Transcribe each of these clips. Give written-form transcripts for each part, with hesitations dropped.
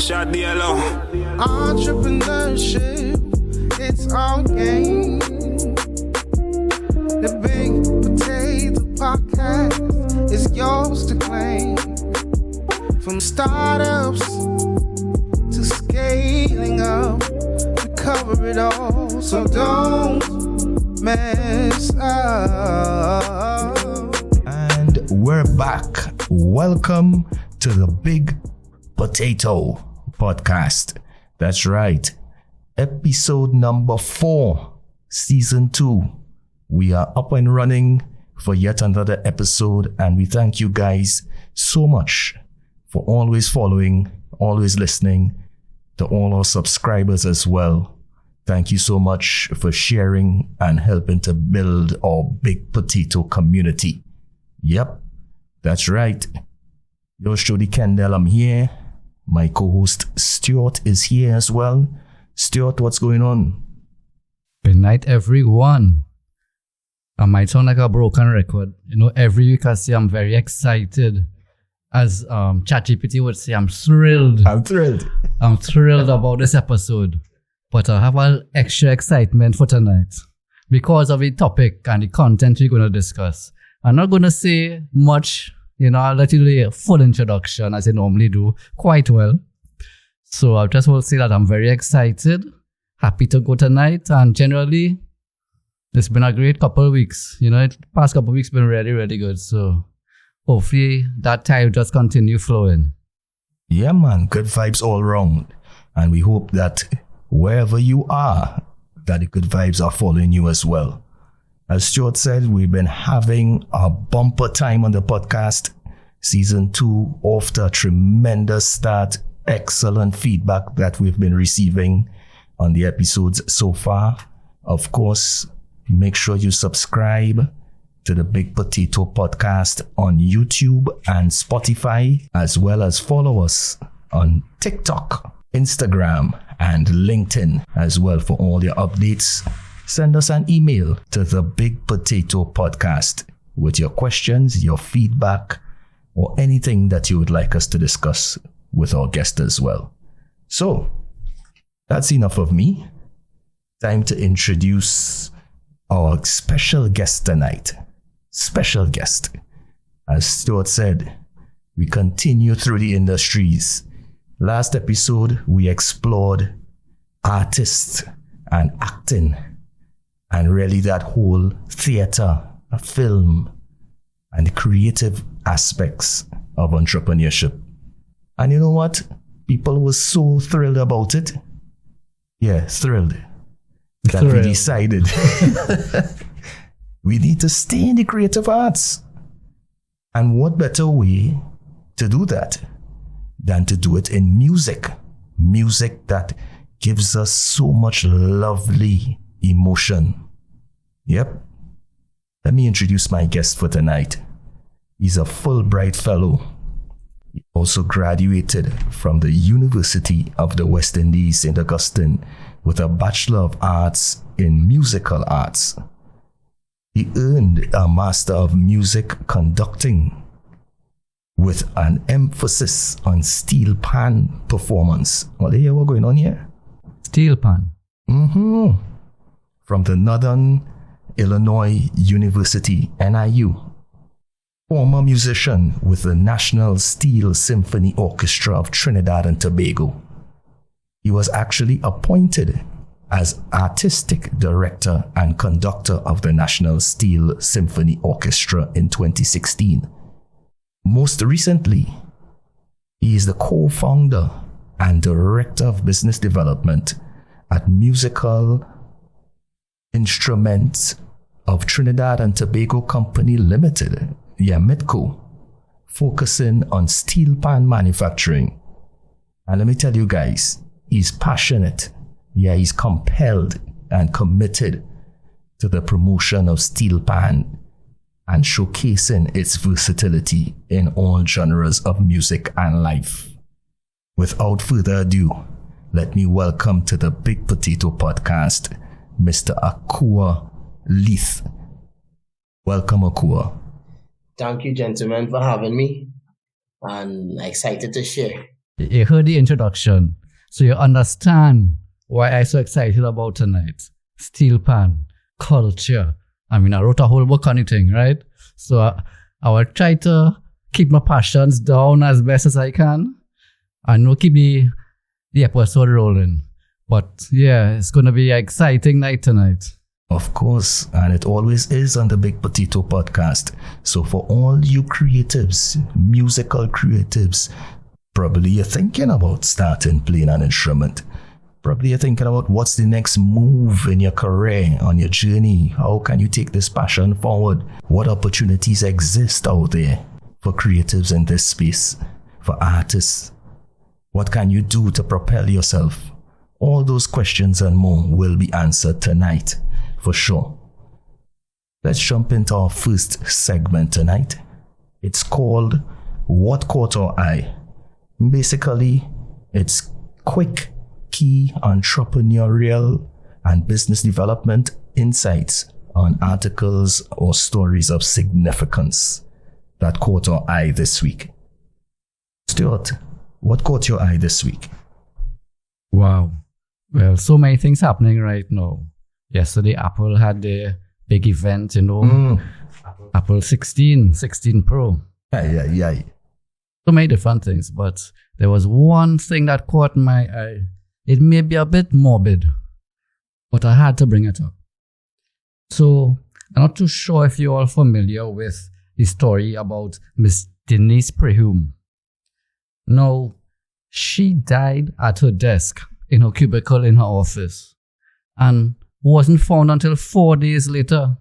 Shot the yellow. Entrepreneurship, it's our game. The Big Potato Podcast is yours to claim. From startups to scaling up, we cover it all, so don't mess up. And we're back. Welcome to the Big Potato Podcast. That's right. Episode number 4, season 2. We are up and running for yet another episode, and we thank you guys so much for always following, always listening, to all our subscribers as well. Thank you so much for sharing and helping to build our Big Potato community. Yep, that's right. Yours truly, Kendell, I'm here. My co-host Stuart is here as well. Stuart, what's going on? Good night, everyone. I might sound like a broken record. You know, every week I say I'm very excited. As ChatGPT would say, I'm thrilled. I'm thrilled. I'm thrilled about this episode. But I have an extra excitement for tonight because of the topic and the content we're going to discuss. I'm not going to say much. You know, I'll let you do a full introduction as I normally do quite well. So I just will say that I'm very excited, happy to go tonight. And generally, it's been a great couple of weeks. You know, the past couple of weeks been really, really good. So hopefully that time just continue flowing. Yeah, man. Good vibes all around. And we hope that wherever you are, that the good vibes are following you as well. As Stuart said, we've been having a bumper time on the podcast. Season 2 off to a tremendous start. Excellent feedback that we've been receiving on the episodes so far. Of course, make sure you subscribe to the Big Potato Podcast on YouTube and Spotify, as well as follow us on TikTok, Instagram, and LinkedIn as well for all your updates. Send us an email to the Big Potato Podcast with your questions, your feedback, or anything that you would like us to discuss with our guest as well. So, that's enough of me. Time to introduce our special guest tonight. Special guest. As Stuart said, we continue through the industries. Last episode, we explored artists and acting, and really that whole theater, film, and the creative aspects of entrepreneurship. And you know what? People were so thrilled about it. Yeah, thrilled. That we decided we need to stay in the creative arts. And what better way to do that than to do it in music? Music that gives us so much lovely emotion. Yep. Let me introduce my guest for tonight. He's a Fulbright Fellow. He also graduated from the University of the West Indies, St. Augustine, with a Bachelor of Arts in Musical Arts. He earned a Master of Music Conducting with an emphasis on Steelpan performance. What do you hear what's going on here? Steelpan. From the Northern Illinois University, NIU. Former musician with the National Steel Symphony Orchestra of Trinidad and Tobago. He was actually appointed as Artistic Director and Conductor of the National Steel Symphony Orchestra in 2016. Most recently, he is the co-founder and Director of Business Development at Musical Instruments of Trinidad and Tobago Company Limited, MITTCO, focusing on steel pan manufacturing. And let me tell you guys, he's passionate, he's compelled and committed to the promotion of steel pan and showcasing its versatility in all genres of music and life. Without further ado, let me welcome to the Big Potato Podcast, Mr. Akua Leith. Welcome, Akua. Thank you, gentlemen, for having me. And excited to share. You heard the introduction, so you understand why I'm so excited about tonight. Steelpan, culture. I mean, I wrote a whole book on the thing, right? So I will try to keep my passions down as best as I can, and not keep the episode rolling. But yeah, it's going to be an exciting night tonight. Of course, and it always is on the Big Potato Podcast. So for all you creatives, musical creatives, probably you're thinking about starting playing an instrument. Probably you're thinking about what's the next move in your career, on your journey. How can you take this passion forward? What opportunities exist out there for creatives in this space, for artists? What can you do to propel yourself? All those questions and more will be answered tonight, for sure. Let's jump into our first segment tonight. It's called What Caught Our Eye. Basically, it's quick, key entrepreneurial and business development insights on articles or stories of significance that caught our eye this week. Stuart, what caught your eye this week? Wow. Well, so many things happening right now. Yesterday, Apple had their big event, Apple 16 Pro. Yeah. So many different things, but there was one thing that caught my eye. It may be a bit morbid, but I had to bring it up. So, I'm not too sure if you're all familiar with the story about Miss Denise Prehume. Now, she died at her desk in her cubicle in her office and wasn't found until 4 days later.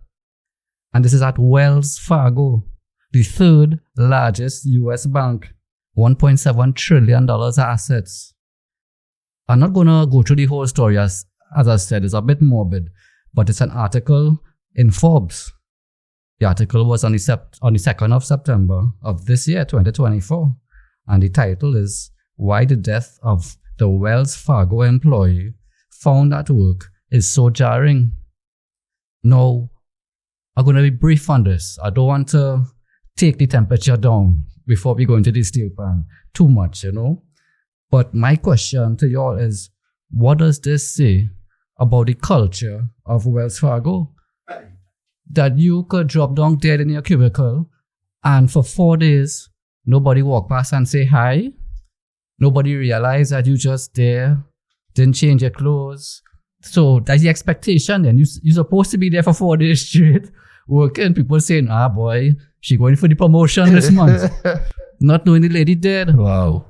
And this is at Wells Fargo, the third largest US bank, $1.7 trillion assets. I'm not going to go through the whole story, as I said, it's a bit morbid, but it's an article in Forbes. The article was on the 2nd of September of this year, 2024, and the title is Why the Death of the Wells Fargo Employee Found at Work is So Jarring. Now, I'm going to be brief on this. I don't want to take the temperature down before we go into the Steelpan too much, But my question to y'all is, what does this say about the culture of Wells Fargo? That you could drop down dead in your cubicle and for 4 days, nobody walk past and say hi. Nobody realize that you just there, didn't change your clothes. So that's the expectation then. You're supposed to be there for 4 days straight, working. People saying, boy, she going for the promotion this month. Not knowing the lady dead. Wow.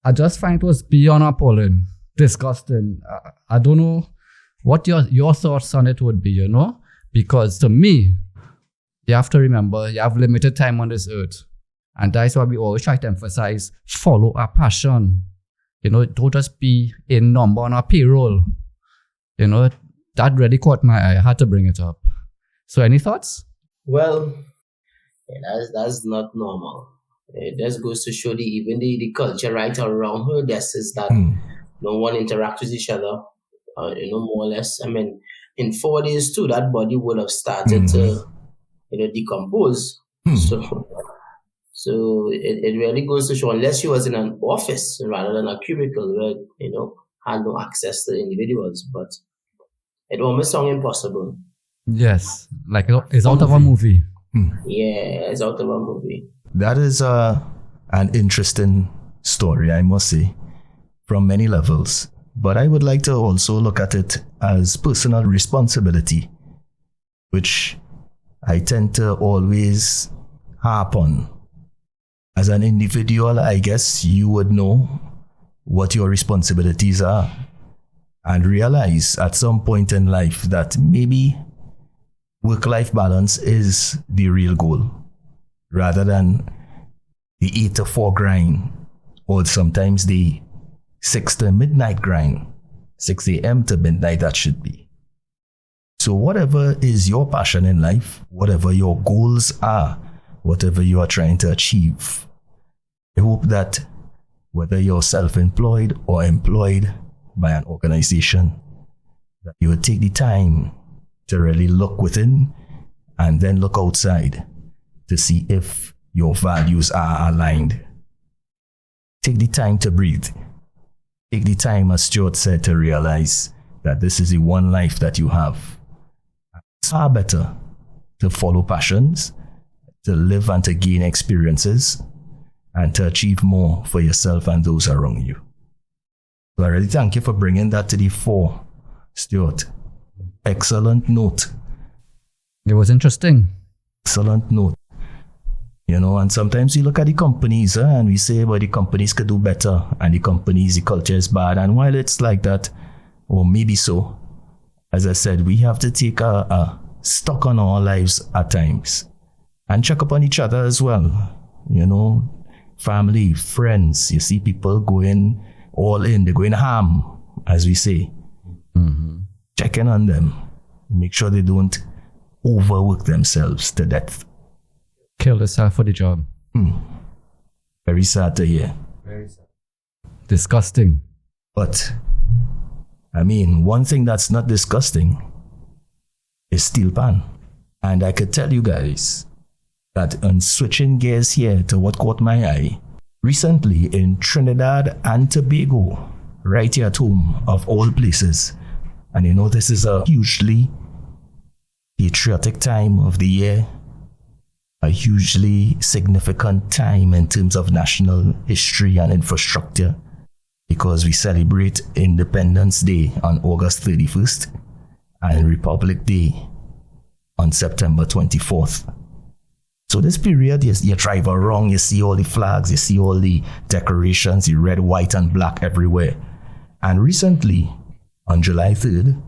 I just find it was beyond appalling, disgusting. I don't know what your thoughts on it would be, Because to me, you have to remember, you have limited time on this earth. And that's why we always try to emphasize, follow our passion. Don't just be a number on our payroll. That really caught my eye. I had to bring it up. So any thoughts? Well, that's not normal. It just goes to show even the culture right around her desk is that no one interacts with each other, more or less. I mean, in 4 days too, that body would have started to, decompose. So it really goes to show, unless she was in an office rather than a cubicle where, had no access to individuals, but it almost sounds impossible. Yes, like it's out of a movie. Yeah, it's out of a movie. That is an interesting story, I must say, from many levels. But I would like to also look at it as personal responsibility, which I tend to always harp on. As an individual, I guess you would know what your responsibilities are and realize at some point in life that maybe work-life balance is the real goal, rather than the 8 to 4 grind, or sometimes the 6 to midnight grind, 6 a.m. to midnight that should be. So whatever is your passion in life, whatever your goals are, whatever you are trying to achieve, I hope that whether you're self-employed or employed by an organization, that you will take the time to really look within and then look outside to see if your values are aligned. take the time to breathe. Take the time, as Stuart said, to realize that this is the one life that you have. It's far better to follow passions, to live and to gain experiences, and to achieve more for yourself and those around you. So I really thank you for bringing that to the fore, Stuart. Excellent note. It was interesting. Excellent note. You know, and sometimes you look at the companies and we say, well, the companies could do better and the companies, the culture is bad. And while it's like that, or maybe so, as I said, we have to take a stock on our lives at times and check up on each other as well. You know, family, friends, you see people going all in, they're going ham, as we say. Mm-hmm. Checking on them, make sure they don't overwork themselves to death. Kill yourself for the job. Very sad to hear. Very sad. Disgusting. But, I mean, one thing that's not disgusting is Steelpan. And I could tell you guys that on switching gears here to what caught my eye, recently in Trinidad and Tobago, right here at home of all places, and you know this is a hugely patriotic time of the year, a hugely significant time in terms of national history and infrastructure, because we celebrate Independence Day on August 31st and Republic Day on September 24th. So this period, you drive around, you see all the flags, you see all the decorations, the red, white, and black everywhere. And recently, on July 3rd,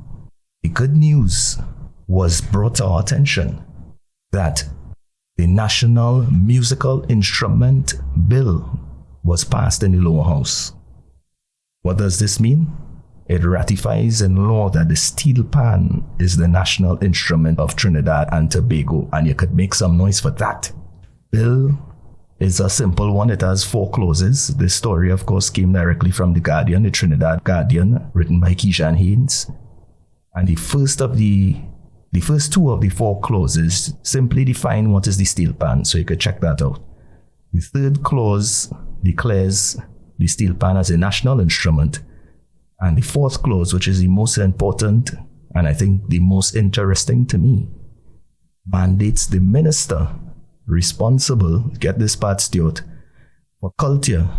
the good news was brought to our attention that the National Musical Instrument Bill was passed in the lower house. What does this mean? It ratifies in law that the Steelpan is the national instrument of Trinidad and Tobago, and you could make some noise for that. Bill is a simple one. It has 4 clauses. This story, of course, came directly from the Guardian, the Trinidad Guardian, written by Keishan Haynes. And the first 2 of the 4 clauses simply define what is the Steelpan, so you could check that out. The 3rd clause declares the Steelpan as a national instrument. And the 4th clause, which is the most important and I think the most interesting to me, mandates the minister responsible, get this part, Stuart, for culture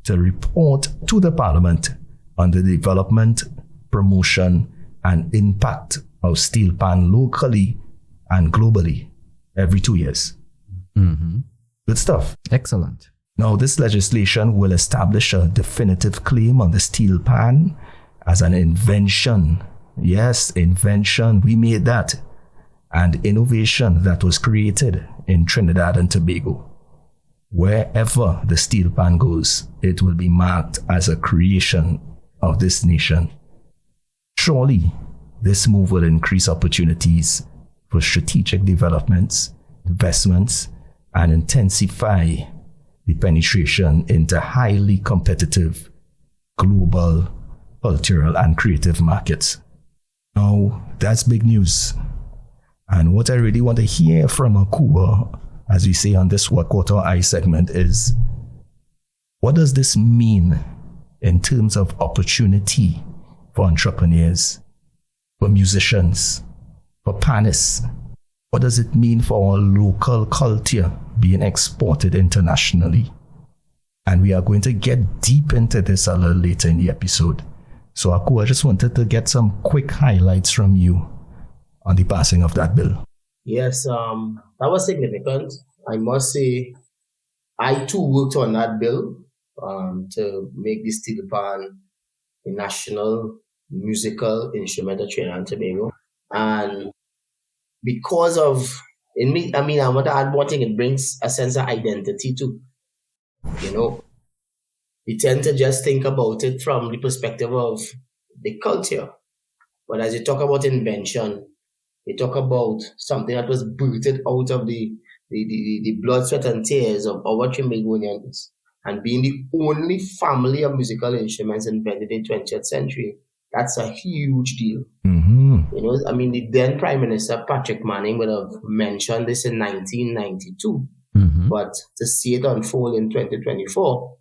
to report to the Parliament on the development, promotion, and impact of Steelpan locally and globally every 2 years. Mm-hmm. Good stuff. Excellent. Now, this legislation will establish a definitive claim on the Steelpan as an invention. Yes, invention. We made that. And innovation that was created in Trinidad and Tobago. Wherever the Steelpan goes, it will be marked as a creation of this nation. Surely, this move will increase opportunities for strategic developments, investments, and intensify the penetration into highly competitive global cultural and creative markets. Now, that's big news. And what I really want to hear from Akua, as we say on this What Caught Our Eye segment, is what does this mean in terms of opportunity for entrepreneurs, for musicians, for panists? What does it mean for our local culture being exported internationally? And we are going to get deep into this a little later in the episode. So Akua, I just wanted to get some quick highlights from you on the passing of that bill. Yes, that was significant. I must say, I too worked on that bill to make the Steelpan a national musical instrument of Trinidad and Tobago. And because of, I want to add one thing, it brings a sense of identity too. You know, we tend to just think about it from the perspective of the culture. But as you talk about invention, you talk about something that was birthed out of the blood, sweat, and tears of our Trinbagonians, and being the only family of musical instruments invented in the 20th century. That's a huge deal. Mm-hmm. You know, the then Prime Minister Patrick Manning would have mentioned this in 1992, Mm-hmm. but to see it unfold in 2024,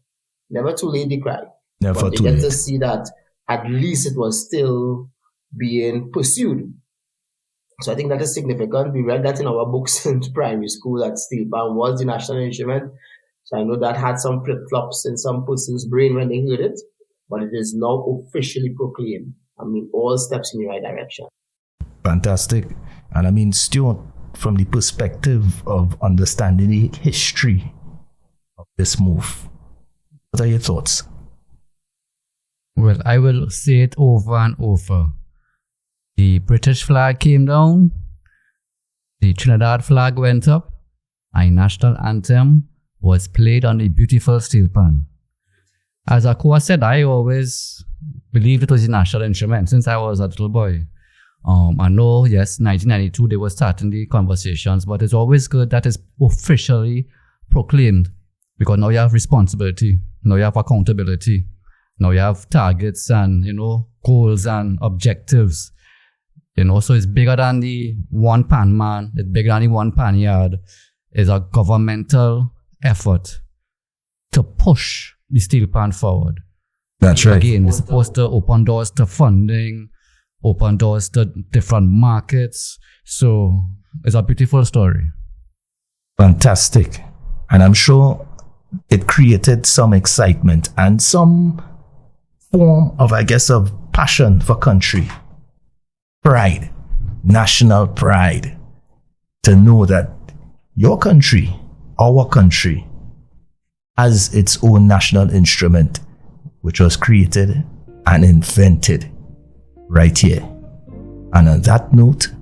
never too late to cry. Never But they too get late. to see that at least it was still being pursued. So I think that is significant. We read that in our books in primary school that Steelpan was the national instrument. So I know that had some flip-flops in some person's brain when they heard it, but it is now officially proclaimed. I mean, all steps in the right direction. Fantastic. And I mean, Stuart, from the perspective of understanding the history of this move, what are your thoughts? Well, I will say it over and over. The British flag came down, the Trinidad flag went up, and national anthem was played on the beautiful Steelpan. As Akua said, I always believed it was the national instrument since I was a little boy. I know, yes, 1992 they were starting the conversations, but it's always good that it's officially proclaimed, because now you have responsibility, now you have accountability, now you have targets and, goals and objectives. So it's bigger than the one pan man, it's bigger than the one pan yard. It's a governmental effort to push the Steelpan forward. That's right. Again, it's supposed to open doors to funding, open doors to different markets. So it's a beautiful story. Fantastic. And I'm sure it created some excitement and some form of, of passion for country. Pride, national pride, to know that your country, our country, has its own national instrument, which was created and invented right here. And on that note,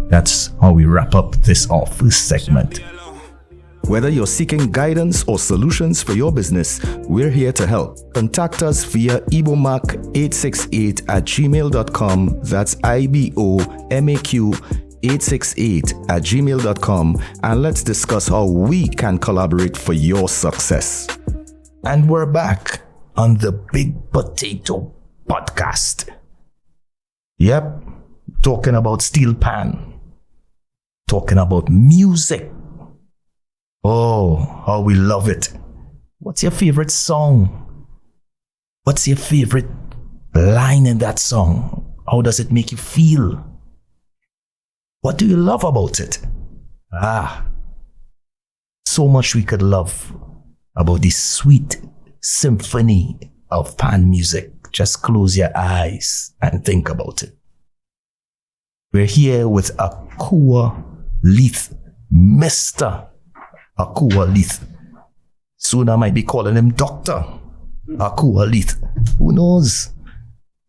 that's how we wrap up our first segment. Whether you're seeking guidance or solutions for your business, we're here to help. Contact us via IBOMAQ868@gmail.com. That's IBOMAQ868@gmail.com. And let's discuss how we can collaborate for your success. And we're back on the Big Potato Podcast. Yep, talking about Steelpan, talking about music. Oh, how we love it. What's your favorite song? What's your favorite line in that song? How does it make you feel? What do you love about it? So much we could love about this sweet symphony of pan music. Just close your eyes and think about it. We're here with Akua Leith, Mr. Akua Leith. Soon I might be calling him Dr. Akua Leith. Who knows?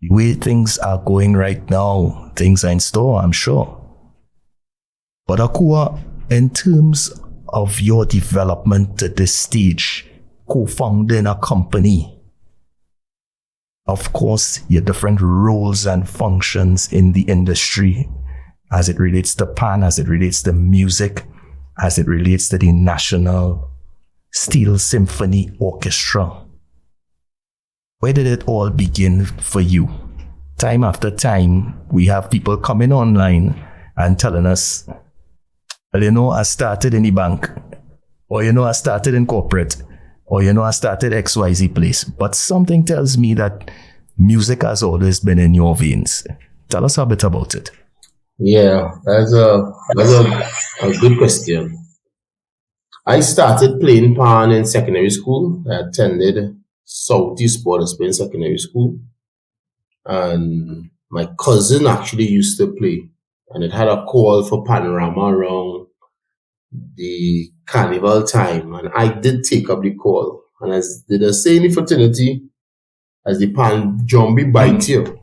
The way things are going right now, things are in store, I'm sure. But Akua, in terms of your development at this stage, co-founding a company, of course, your different roles and functions in the industry as it relates to pan, as it relates to music, as it relates to the National Steel Symphony Orchestra. Where did it all begin for you? Time after time, we have people coming online and telling us, well, I started in the bank, or, I started in corporate, or, I started XYZ place. But something tells me that music has always been in your veins. Tell us a bit about it. Yeah, that's a good question. I started playing pan in secondary school. I attended Southeast Border Spain Secondary School. And my cousin actually used to play. And it had a call for panorama around the carnival time. And I did take up the call. And as did I say in the fraternity, as the pan zombie bite you,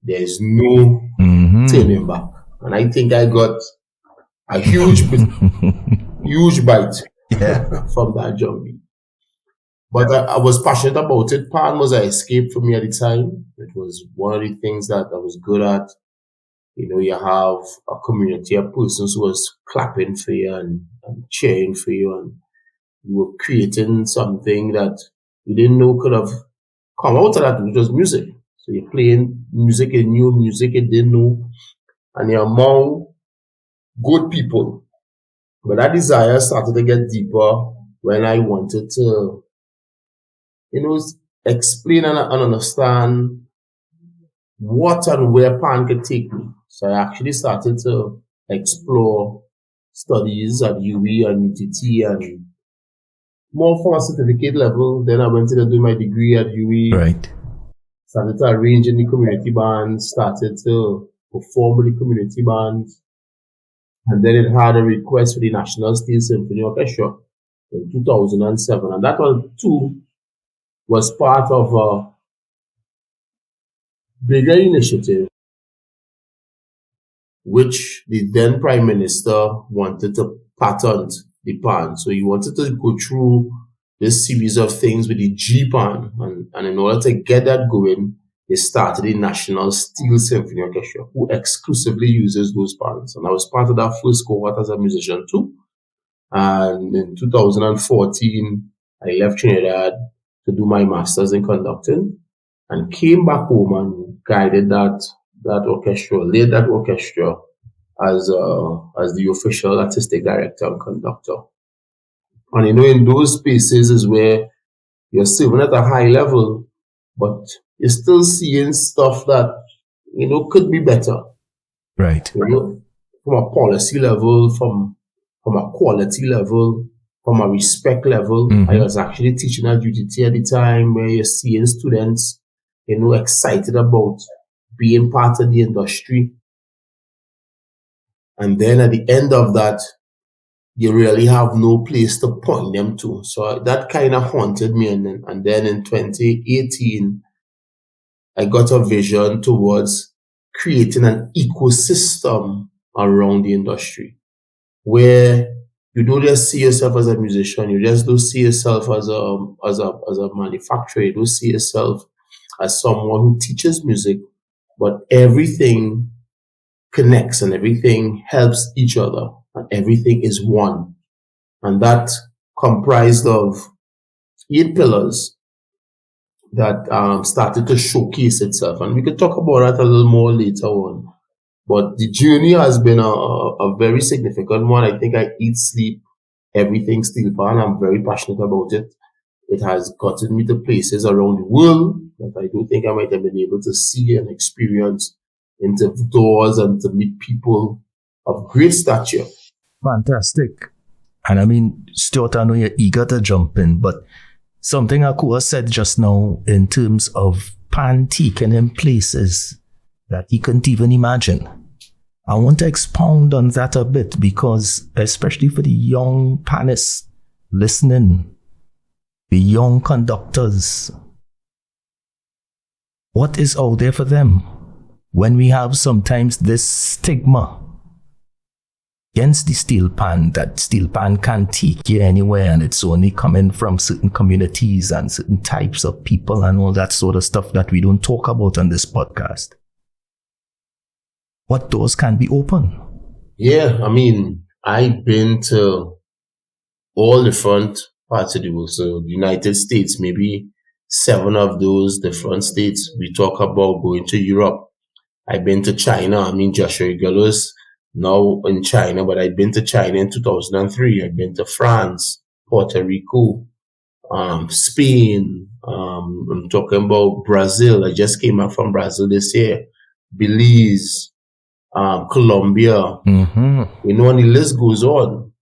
there is no turning back. And I think I got a huge bite from that zombie. But I was passionate about it. Pan was an escape for me at the time. It was one of the things that I was good at. You have a community of persons who was clapping for you and cheering for you, and you were creating something that you didn't know could have come out of that, which was music. So you're playing music and new music you didn't know, and you're among good people. But that desire started to get deeper when I wanted to explain and understand what and where pan could take me. So I actually started to explore studies at UWI and UTT and more from a certificate level. Then I went to do my degree at UWI. Right. Started to arrange in the community bands, started to perform with the community bands. And then it had a request for the National Steel Symphony Orchestra in 2007. And that one too was part of a bigger initiative which the then Prime Minister wanted to patent the pan. So he wanted to go through this series of things with the G-pan. And in order to get that going, they started the National Steel Symphony Orchestra, who exclusively uses those pans. And I was part of that first cohort as a musician too. And in 2014, I left Trinidad to do my master's in conducting and came back home and guided that orchestra, led that orchestra as the official artistic director and conductor. And in those spaces is where you're serving at a high level, but you're still seeing stuff that, could be better. Right. From a policy level, from a quality level, from a respect level. Mm-hmm. I was actually teaching at UTT at the time where you're seeing students, excited about being part of the industry. And then at the end of that, you really have no place to point them to. So that kind of haunted me. And then in 2018, I got a vision towards creating an ecosystem around the industry where you don't just see yourself as a musician. You just don't see yourself as a manufacturer. You don't see yourself as someone who teaches music, but everything connects and everything helps each other and everything is one. And that comprised of 8 pillars that started to showcase itself. And we could talk about that a little more later on. But the journey has been a very significant one. I think I eat, sleep, everything Steelpan. I'm very passionate about it. It has gotten me to places around the world that I don't think I might have been able to see and experience, into doors and to meet people of great stature. Fantastic. And Stuart, I know you're eager to jump in, but something Akua said just now in terms of pan taking him places that he couldn't even imagine. I want to expound on that a bit because, especially for the young panists listening, the young conductors, what is out there for them when we have sometimes this stigma against the Steelpan, that Steelpan can't take you anywhere and it's only coming from certain communities and certain types of people and all that sort of stuff that we don't talk about on this podcast? What doors can be open? Yeah, I've been to all different parts of the world. So the United States, maybe 7 of those different states. We talk about going to Europe. I've been to China. Joshua Gallows now in China, but I've been to China in 2003. I've been to France, Puerto Rico, Spain. I'm talking about Brazil. I just came back from Brazil this year. Belize, Colombia. Mm-hmm. And the list goes on.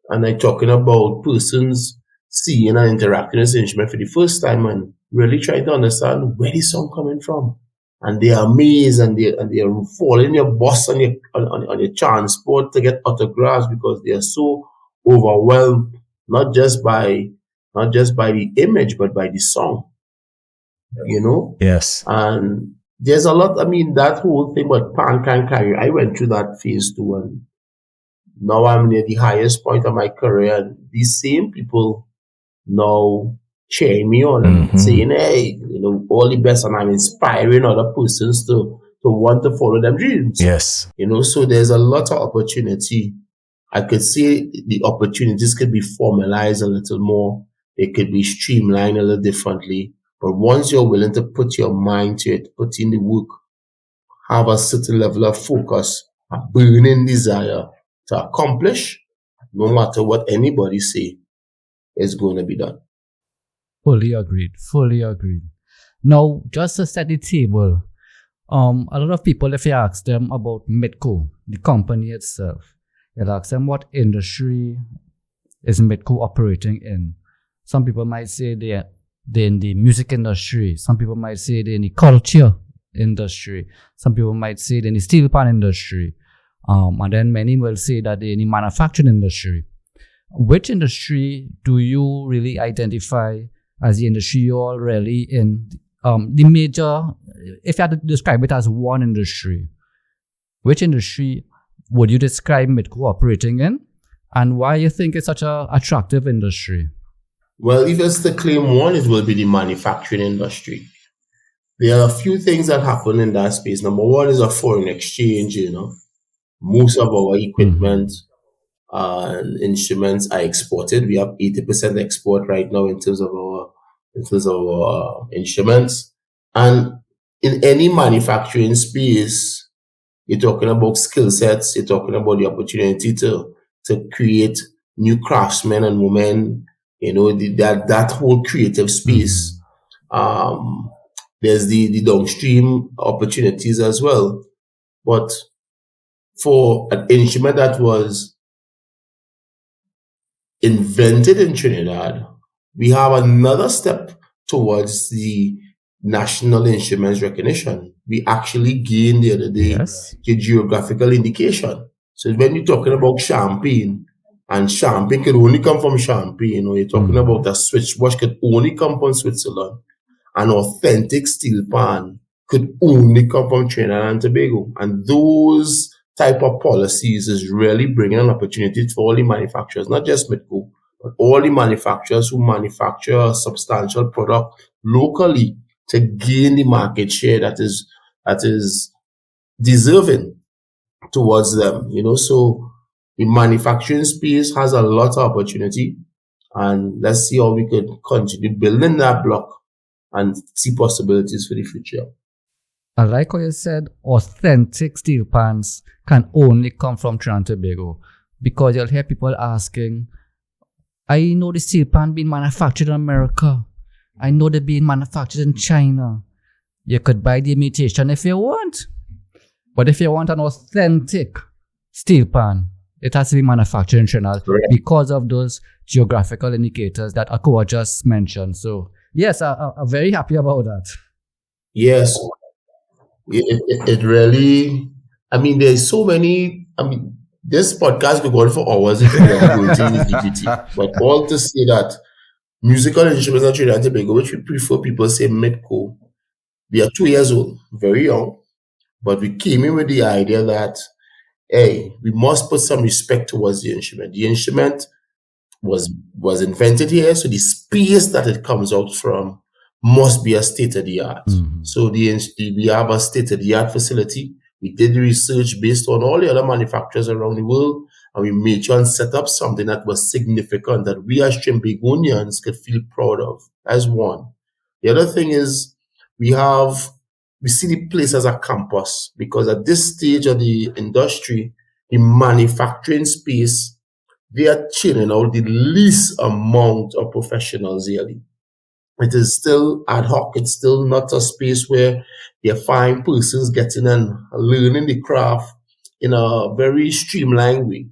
And I'm talking about persons seeing and interacting with this instrument for the first time and really trying to understand where this song coming from. And they are amazed and they are falling your bus on your transport to get autographs because they are so overwhelmed, not just by the image, but by the song. Yes. And there's a lot, that whole thing about pan can carry. I went through that phase too, and now I'm near the highest point of my career, and these same people now cheering me on and saying, hey, all the best, and I'm inspiring other persons to want to follow their dreams. Yes. So there's a lot of opportunity. I could say the opportunities could be formalized a little more. They could be streamlined a little differently. But once you're willing to put your mind to it, put in the work, have a certain level of focus, a burning desire to accomplish, no matter what anybody say, it's going to be done. Fully agreed. Fully agreed. Now, just to set the table, a lot of people, if you ask them about MITTCO, the company itself, you'll ask them what industry is MITTCO operating in. Some people might say they're in the music industry. Some people might say they're in the culture industry. Some people might say they're in the Steelpan industry. And then many will say that they're in the manufacturing industry. Which industry do you really identify as the industry you're really in? The major, if you had to describe it as one industry, which industry would you describe MITTCO operating in? And why you think it's such an attractive industry? Well, if it's to claim one, it will be the manufacturing industry. There are a few things that happen in that space. Number one is a foreign exchange, Most of our equipment and instruments are exported. We have 80% export right now in terms of our instruments. And in any manufacturing space, you're talking about skill sets, you're talking about the opportunity to create new craftsmen and women, that whole creative space. There's the downstream opportunities as well. But for an instrument that was invented in Trinidad, we have another step towards the national instruments recognition. We actually gained the other day the geographical indication. So when you're talking about champagne, and champagne can only come from Champagne, you're talking about a switchwash could only come from Switzerland. An authentic steel pan could only come from Trinidad and Tobago. And those type of policies is really bringing an opportunity for all the manufacturers, not just MITTCO, but all the manufacturers who manufacture a substantial product locally to gain the market share that is deserving towards them. So the manufacturing space has a lot of opportunity, and let's see how we could continue building that block and see possibilities for the future. I like how you said authentic steel pans can only come from Trinidad and Tobago, because you'll hear people asking, I know the steel pan being manufactured in America. I know they're being manufactured in China. You could buy the imitation if you want. But if you want an authentic steel pan, it has to be manufactured in Trinidad because of those geographical indicators that Akua just mentioned. So, yes, I'm very happy about that. Yes. It really, there's so many, this podcast could go on for hours if we are going to use GPT. But all to say that musical instruments in Trinidad and Tobago, which we prefer people say MITTCO, we are 2 years old, very young, but we came in with the idea that, hey, we must put some respect towards the instrument. The instrument was invented here, so the space that it comes out from must be a state-of-the-art. So we have a state-of-the-art facility. We did the research based on all the other manufacturers around the world, and we made sure and set up something that was significant, that we as Tobagoans could feel proud of as one. The other thing is we see the place as a campus, because at this stage of the industry, the manufacturing space, they are churning out the least amount of professionals yearly. It is still ad hoc. It's still not a space where you find persons getting and learning the craft in a very streamlined way.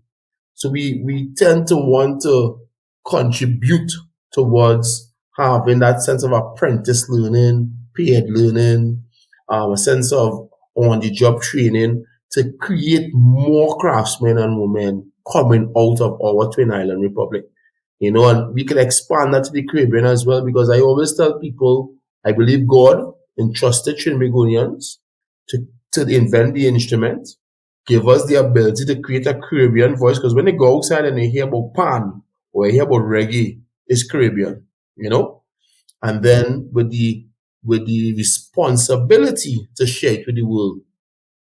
So we tend to want to contribute towards having that sense of apprentice learning, paid learning, a sense of on-the-job training to create more craftsmen and women coming out of our Twin Island Republic. And we can expand that to the Caribbean as well, because I always tell people, I believe God entrusted Trinbagonians to invent the instrument, give us the ability to create a Caribbean voice, because when they go outside and they hear about pan or they hear about reggae, it's Caribbean, and then with the responsibility to share it with the world,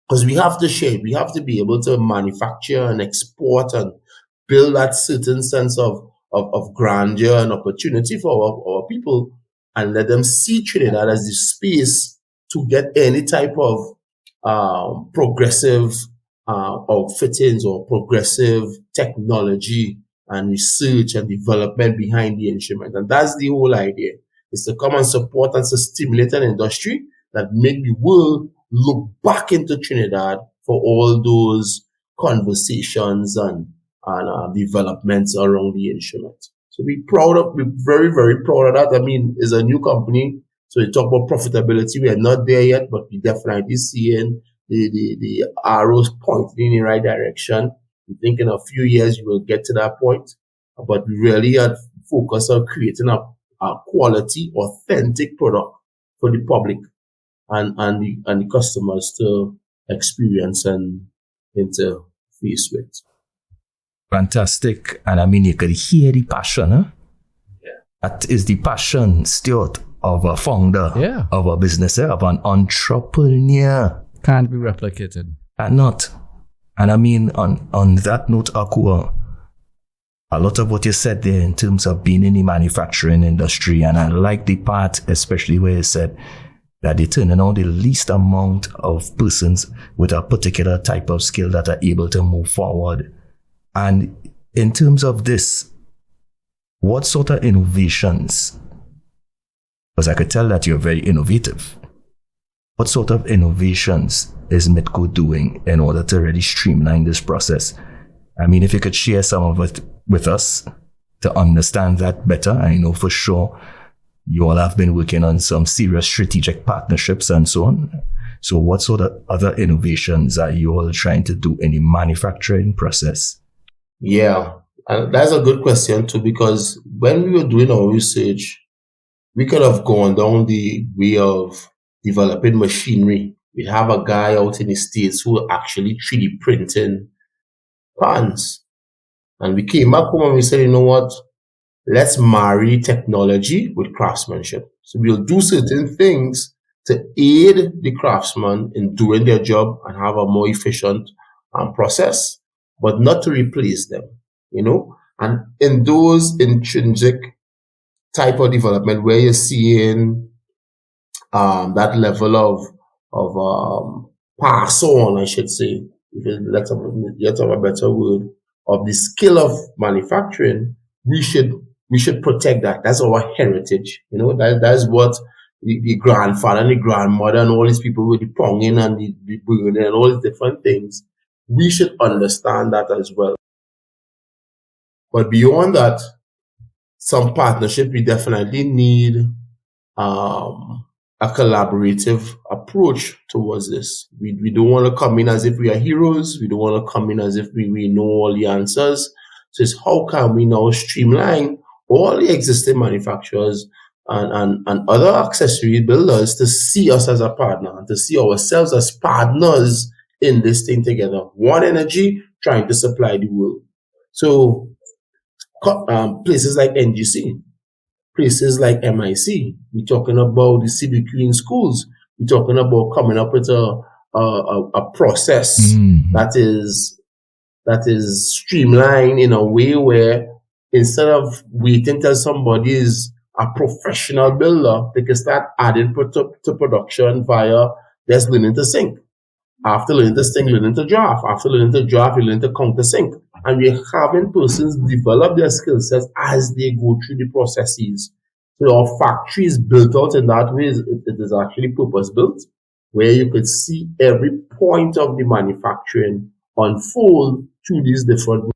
because we have to share it. We have to be able to manufacture and export and build that certain sense of grandeur and opportunity for our people, and let them see Trinidad as the space to get any type of progressive outfittings or progressive technology and research and development behind the instrument. And that's the whole idea. is to come and support and to stimulate an industry that make the world look back into Trinidad for all those conversations and developments around the instrument. So we're very, very proud of that. I mean, it's a new company. So we talk about profitability. We are not there yet, but we definitely seeing the arrows pointing in the right direction. We think in a few years you will get to that point. But we really are focused on creating a quality, authentic product for the public and the customers to experience and interface with. Fantastic. And I mean, you could hear the passion, huh? Yeah. That is the passion, Stuart, of a founder, of a business, of an entrepreneur. Can't be replicated. And not. And I mean, on that note, Akua, a lot of what you said there in terms of being in the manufacturing industry, and I like the part, especially where you said that they turn on the least amount of persons with a particular type of skill that are able to move forward. And in terms of this, what sort of innovations, because I could tell that you're very innovative, what sort of innovations is MITTCO doing in order to really streamline this process? I mean, if you could share some of it with us to understand that better. I know for sure you all have been working on some serious strategic partnerships and so on. So what sort of other innovations are you all trying to do in the manufacturing process? Yeah, and that's a good question too, because when we were doing our research, we could have gone down the way of developing machinery. We have a guy out in the States who actually 3D printing pans. And we came back home and we said, you know what? Let's marry technology with craftsmanship. So we'll do certain things to aid the craftsman in doing their job and have a more efficient process, but not to replace them, you know? And in those intrinsic type of development where you're seeing that level of pass on, I should say, if let's have a better word, of the skill of manufacturing, we should protect that. That's our heritage. You know, that's what the grandfather and the grandmother and all these people with the ponging and the burning and all these different things. We should understand that as well. But beyond that, some partnership, we definitely need a collaborative approach towards this. We don't want to come in as if we are heroes. We don't want to come in as if we know all the answers. So it's how can we now streamline all the existing manufacturers and other accessory builders to see us as a partner and to see ourselves as partners in this thing together. One energy trying to supply the world. So places like NGC, places like MIC, we're talking about the CBQ in schools. We're talking about coming up with a process that is streamlined in a way where instead of waiting till somebody is a professional builder, they can start adding to production via just learning to sink. After learning to sink, learning to draft. After learning to draft, you learn to countersink. And we're having persons develop their skill sets as they go through the processes. So our factory is built out in that way. It is actually purpose-built, where you could see every point of the manufacturing unfold through these different ways.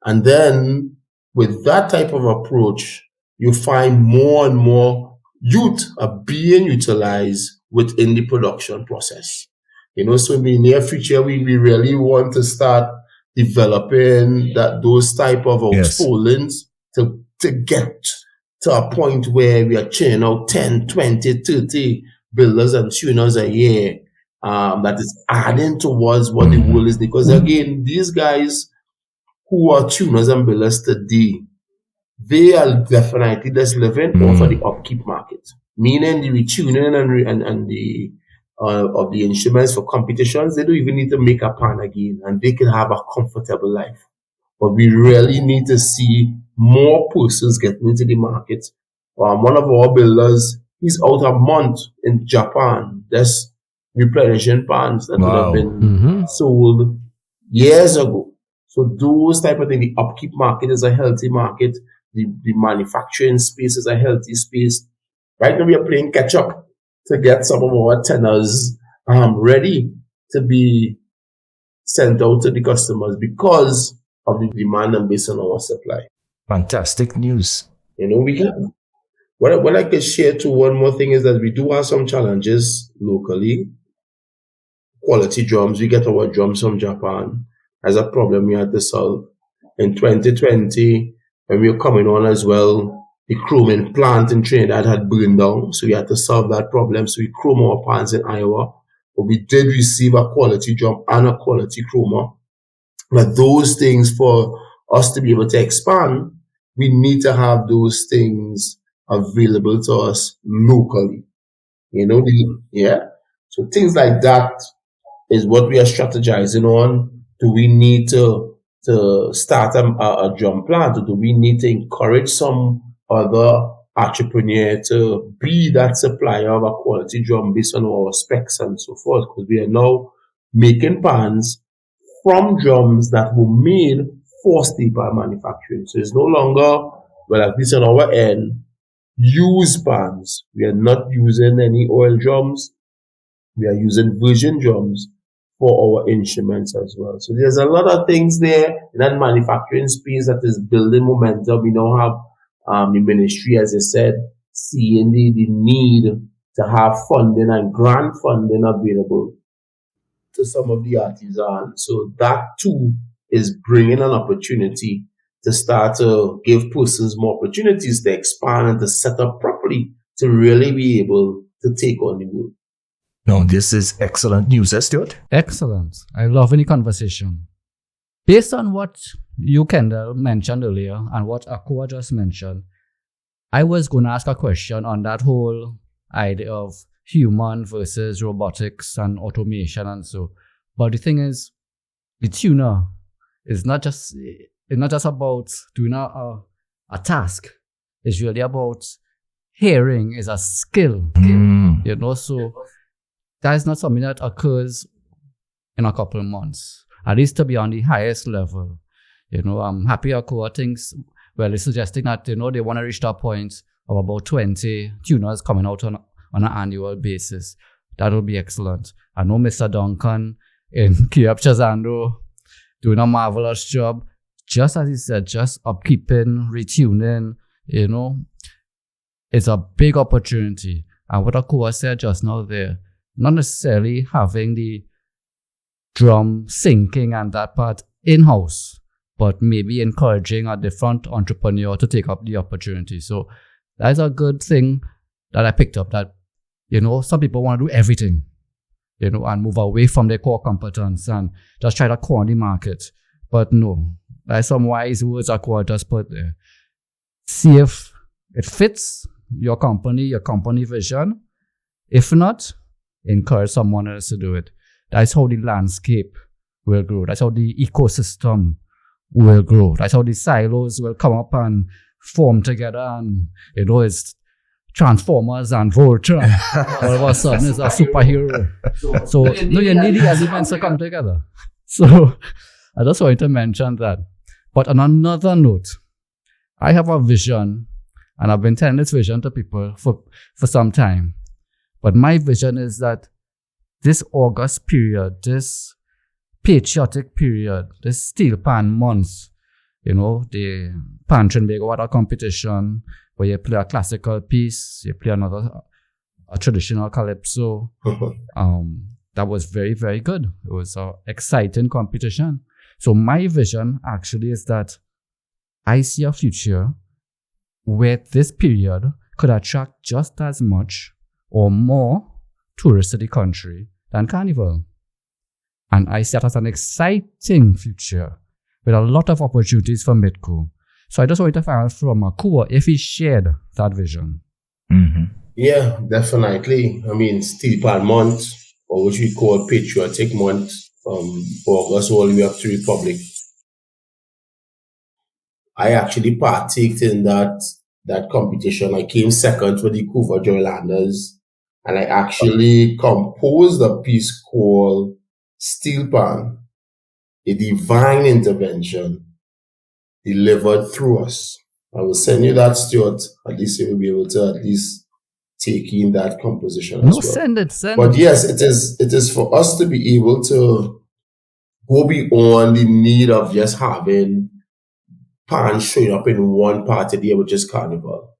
And then with that type of approach, you find more and more youth are being utilized within the production process. You know, so in the near future, we really want to start developing those type of outfoldings to get to a point where we are churning out 10, 20, 30 builders and tuners a year. That is adding towards what the world is. Because again, these guys who are tuners and builders today, they are definitely just living off of the upkeep market. Meaning the retuning and the of the instruments for competitions, they don't even need to make a pan again, and they can have a comfortable life. But we really need to see more persons getting into the market. One of our builders, he's out a month in Japan, just replenishing pans that would have been sold years ago. So those type of things, the upkeep market is a healthy market. the manufacturing space is a healthy space. Right now we are playing catch up to get some of our tenors ready to be sent out to the customers because of the demand and based on our supply. Fantastic news. We can. What I could share too, one more thing is that we do have some challenges locally. Quality drums, we get our drums from Japan as a problem we had to solve. In 2020, when we were coming on as well, the chroming plant in Trinidad had burned down, so we had to solve that problem. So we chrome our pans in Iowa, but we did receive a quality drum and a quality chromer. But those things, for us to be able to expand, we need to have those things available to us locally. So things like that is what we are strategizing on. Do we need to start a drum plant, or do we need to encourage some other entrepreneur to be that supplier of a quality drum based on our specs and so forth? Because we are now making pans from drums that were made for Steelpan manufacturing. So it's no longer, well, at least on our end, used pans. We are not using any oil drums. We are using virgin drums for our instruments as well. So there's a lot of things there in that manufacturing space that is building momentum. We now have the ministry, as I said, seeing the need to have funding and grant funding available to some of the artisans. So that too is bringing an opportunity to start to give persons more opportunities to expand and to set up properly to really be able to take on the work. No, this is excellent news, Stuart. Excellent. I love any conversation. Based on what you, Kendell, mentioned earlier and what Akua just mentioned, I was going to ask a question on that whole idea of human versus robotics and automation and so. But the thing is, the tuner is not just about doing a task. It's really about hearing is a skill. So that is not something that occurs in a couple of months, at least to be on the highest level. I'm happy Akua thinks, well, it's suggesting that, they want to reach that point of about 20 tuners coming out on an annual basis. That will be excellent. I know Mr. Duncan in Kiev Chazando doing a marvelous job. Just as he said, just upkeeping, retuning, it's a big opportunity. And what Akua said just now there, not necessarily having the drum syncing and that part in-house, but maybe encouraging a different entrepreneur to take up the opportunity. So that's a good thing that I picked up, that, some people want to do everything, and move away from their core competence and just try to corner the market. But no, that's some wise words Akua just put there. See if it fits your company vision. If not, encourage someone else to do it. That's how the landscape will grow. That's how the ecosystem will grow. That's how the silos will come up and form together, and it's Transformers and Voltron. All of a sudden it's a superhero. So you need the elements to come together. So I just wanted to mention that. But on another note, I have a vision, and I've been telling this vision to people for some time. But my vision is that this August period, this patriotic period, this Steelpan month, the Pan Trinidad water competition, where you play a classical piece, you play a traditional calypso. That was very, very good. It was an exciting competition. So my vision actually is that I see a future where this period could attract just as much or more tourists to the country than Carnival. And I see that as an exciting future with a lot of opportunities for MITTCO. So I just wanted to find out from Akua if he shared that vision. Mm-hmm. Yeah, definitely. I mean, Steelpan month, or which we call Patriotic Month, from August all the way up to Republic. I actually partaked in that competition. I came second for the Couva Joylanders, and I actually composed a piece called Steelpan, a divine intervention delivered through us. I will send you that, Stuart. At least you will be able to at least take in that composition as well. Send it. But yes, it is for us to be able to go beyond the need of just having pan showing up in one part of the year, which is Carnival.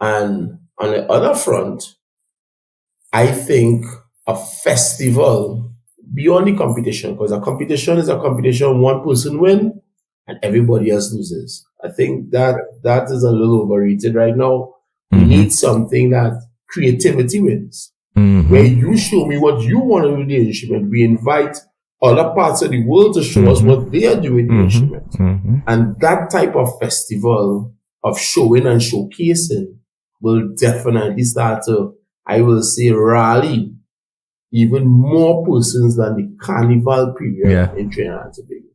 And on the other front, I think a festival beyond the competition, because a competition is a competition, one person win and everybody else loses. I think that is a little overrated right now. We need something that creativity wins. Where you show me what you want to do with the instrument. We invite other parts of the world to show us what they are doing with the instrument. And that type of festival of showing and showcasing will definitely start to, I will say, rally even more persons than the carnival period in Trinidad and Tobago.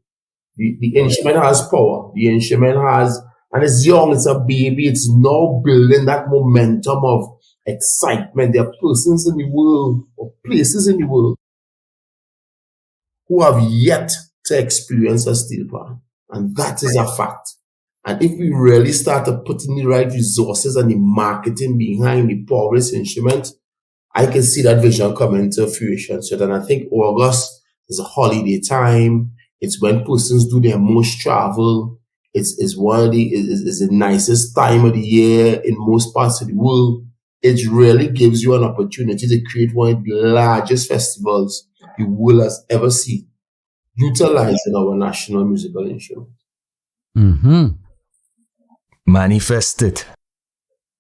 The instrument has power. The instrument has, and it's young, it's a baby, it's now building that momentum of excitement. There are persons in the world, or places in the world, who have yet to experience a Steelpan. And that is a fact. And if we really start to put in the right resources and the marketing behind the power of this instrument, I can see that vision coming to fruition. So then I think August is a holiday time. It's when persons do their most travel. It's the nicest time of the year in most parts of the world. It really gives you an opportunity to create one of the largest festivals the world has ever seen, utilizing our national musical instrument. Manifest it.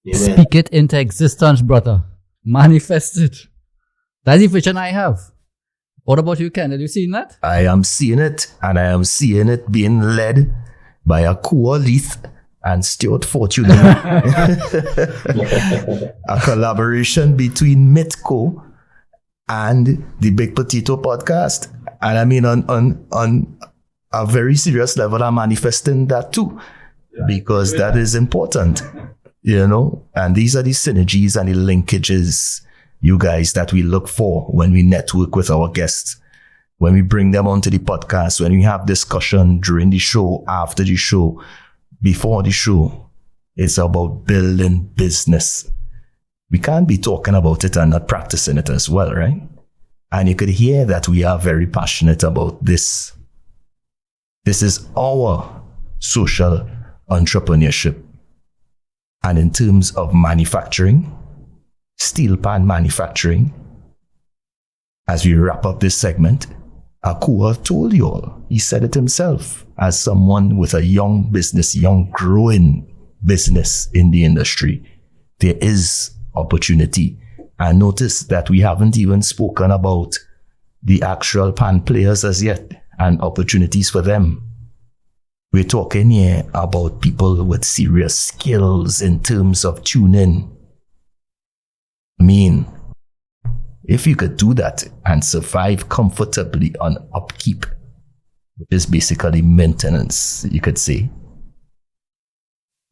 Amen. Speak it into existence, brother. Manifest it. That's the vision I have. What about you, Ken? Have you seen that? I am seeing it, and I am seeing it being led by Akua Leith and Stuart Fortune. A collaboration between MITTCO and the Big Potato podcast. And I mean, on a very serious level, I'm manifesting that too, because that is important, you know. And these are the synergies and the linkages, you guys, that we look for when we network with our guests, when we bring them onto the podcast, when we have discussion during the show, after the show, before the show. It's about building business. We can't be talking about it and not practicing it as well, right? And you could hear that we are very passionate about this. This is our social entrepreneurship. And in terms of manufacturing, Steelpan manufacturing, as we wrap up this segment, Akua told you all, he said it himself, as someone with a young business, young growing business in the industry, there is opportunity. And notice that we haven't even spoken about the actual pan players as yet and opportunities for them. We're talking here about people with serious skills in terms of tuning. I mean, if you could do that and survive comfortably on upkeep, which is basically maintenance, you could say.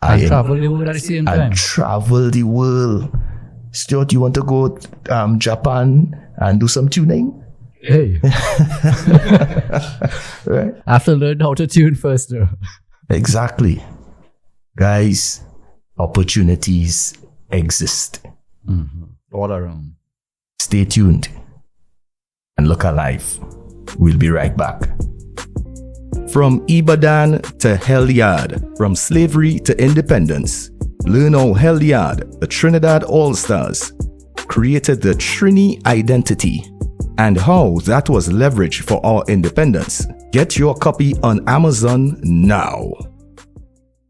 And travel the world at the same time. And travel the world. Stuart, you want to go Japan and do some tuning? Hey. Right? I have to learn how to tune first, though. Exactly. Guys, opportunities exist. All around. Stay tuned and look alive. We'll be right back. From Ibadan to Helyard, from slavery to independence, learn how Helyard, the Trinidad All-Stars, created the Trini identity and how that was leveraged for our independence. Get your copy on Amazon now.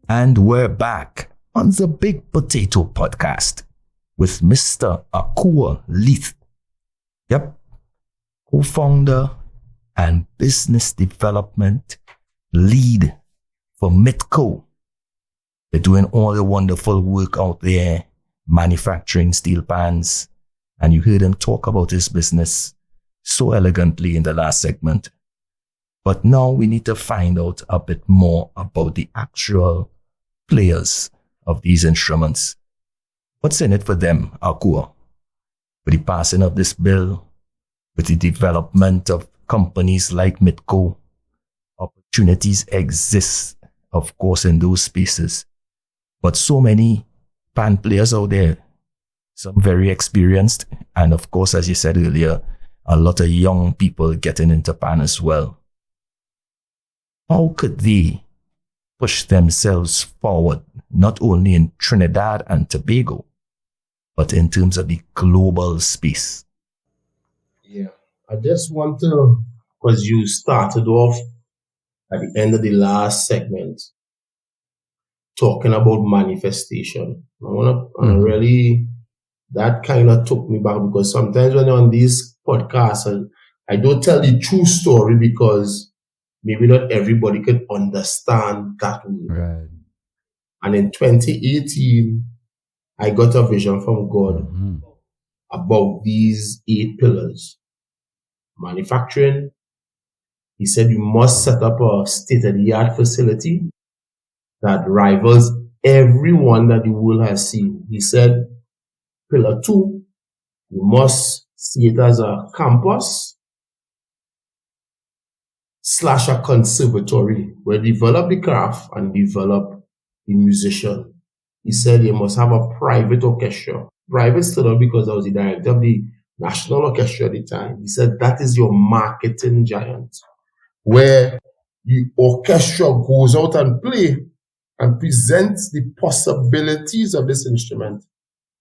And we're back on the Big Potato Podcast with Mr. Akua Leith. Yep. Co-founder and business development lead for MITTCO. They're doing all the wonderful work out there, manufacturing steel pans. And you heard him talk about his business so elegantly in the last segment. But now we need to find out a bit more about the actual players of these instruments. What's in it for them, Akua? With the passing of this bill, with the development of companies like MITTCO, opportunities exist, of course, in those spaces. But so many pan players out there, some very experienced, and of course, as you said earlier, a lot of young people getting into pan as well. How could they push themselves forward, not only in Trinidad and Tobago, but in terms of the global space? Yeah, I just want to, because you started off at the end of the last segment talking about manifestation. I want to really, that kind of took me back, because sometimes when you're on these podcasts, I don't tell the true story because maybe not everybody could understand that way. Right. And in 2018, I got a vision from God about these 8 pillars. Manufacturing. He said you must set up a state-of-the-art facility that rivals everyone that the world has seen. He said, pillar 2, you must see it as a campus / a conservatory where develop the craft and develop the musician. He said you must have a private orchestra. Private still because I was the director of the National Orchestra at the time. He said that is your marketing giant, where the orchestra goes out and play and presents the possibilities of this instrument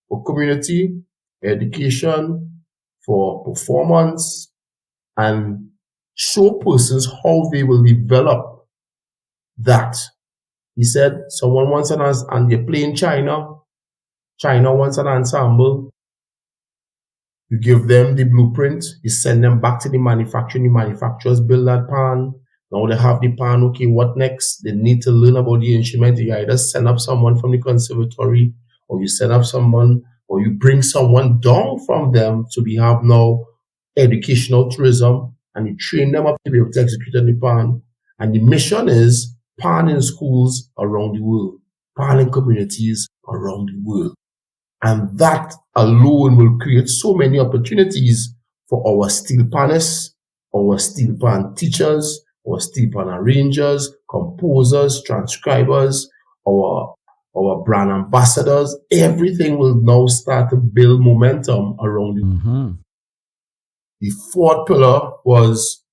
for community, education, for performance, and show persons how they will develop that. He said, someone wants an answer, and they play in China. China wants an ensemble. You give them the blueprint. You send them back to the manufacturing. The manufacturers build that pan. Now they have the pan. Okay, what next? They need to learn about the instrument. You either send up someone from the conservatory, or you send up someone, or you bring someone down from them to have now educational tourism, and you train them up to be able to execute on the pan. And the mission is pan in schools around the world, pan in communities around the world. And that alone will create so many opportunities for our steel panists, our steel pan teachers, our steel pan arrangers, composers, transcribers, our brand ambassadors. Everything will now start to build momentum around it. The 4th pillar was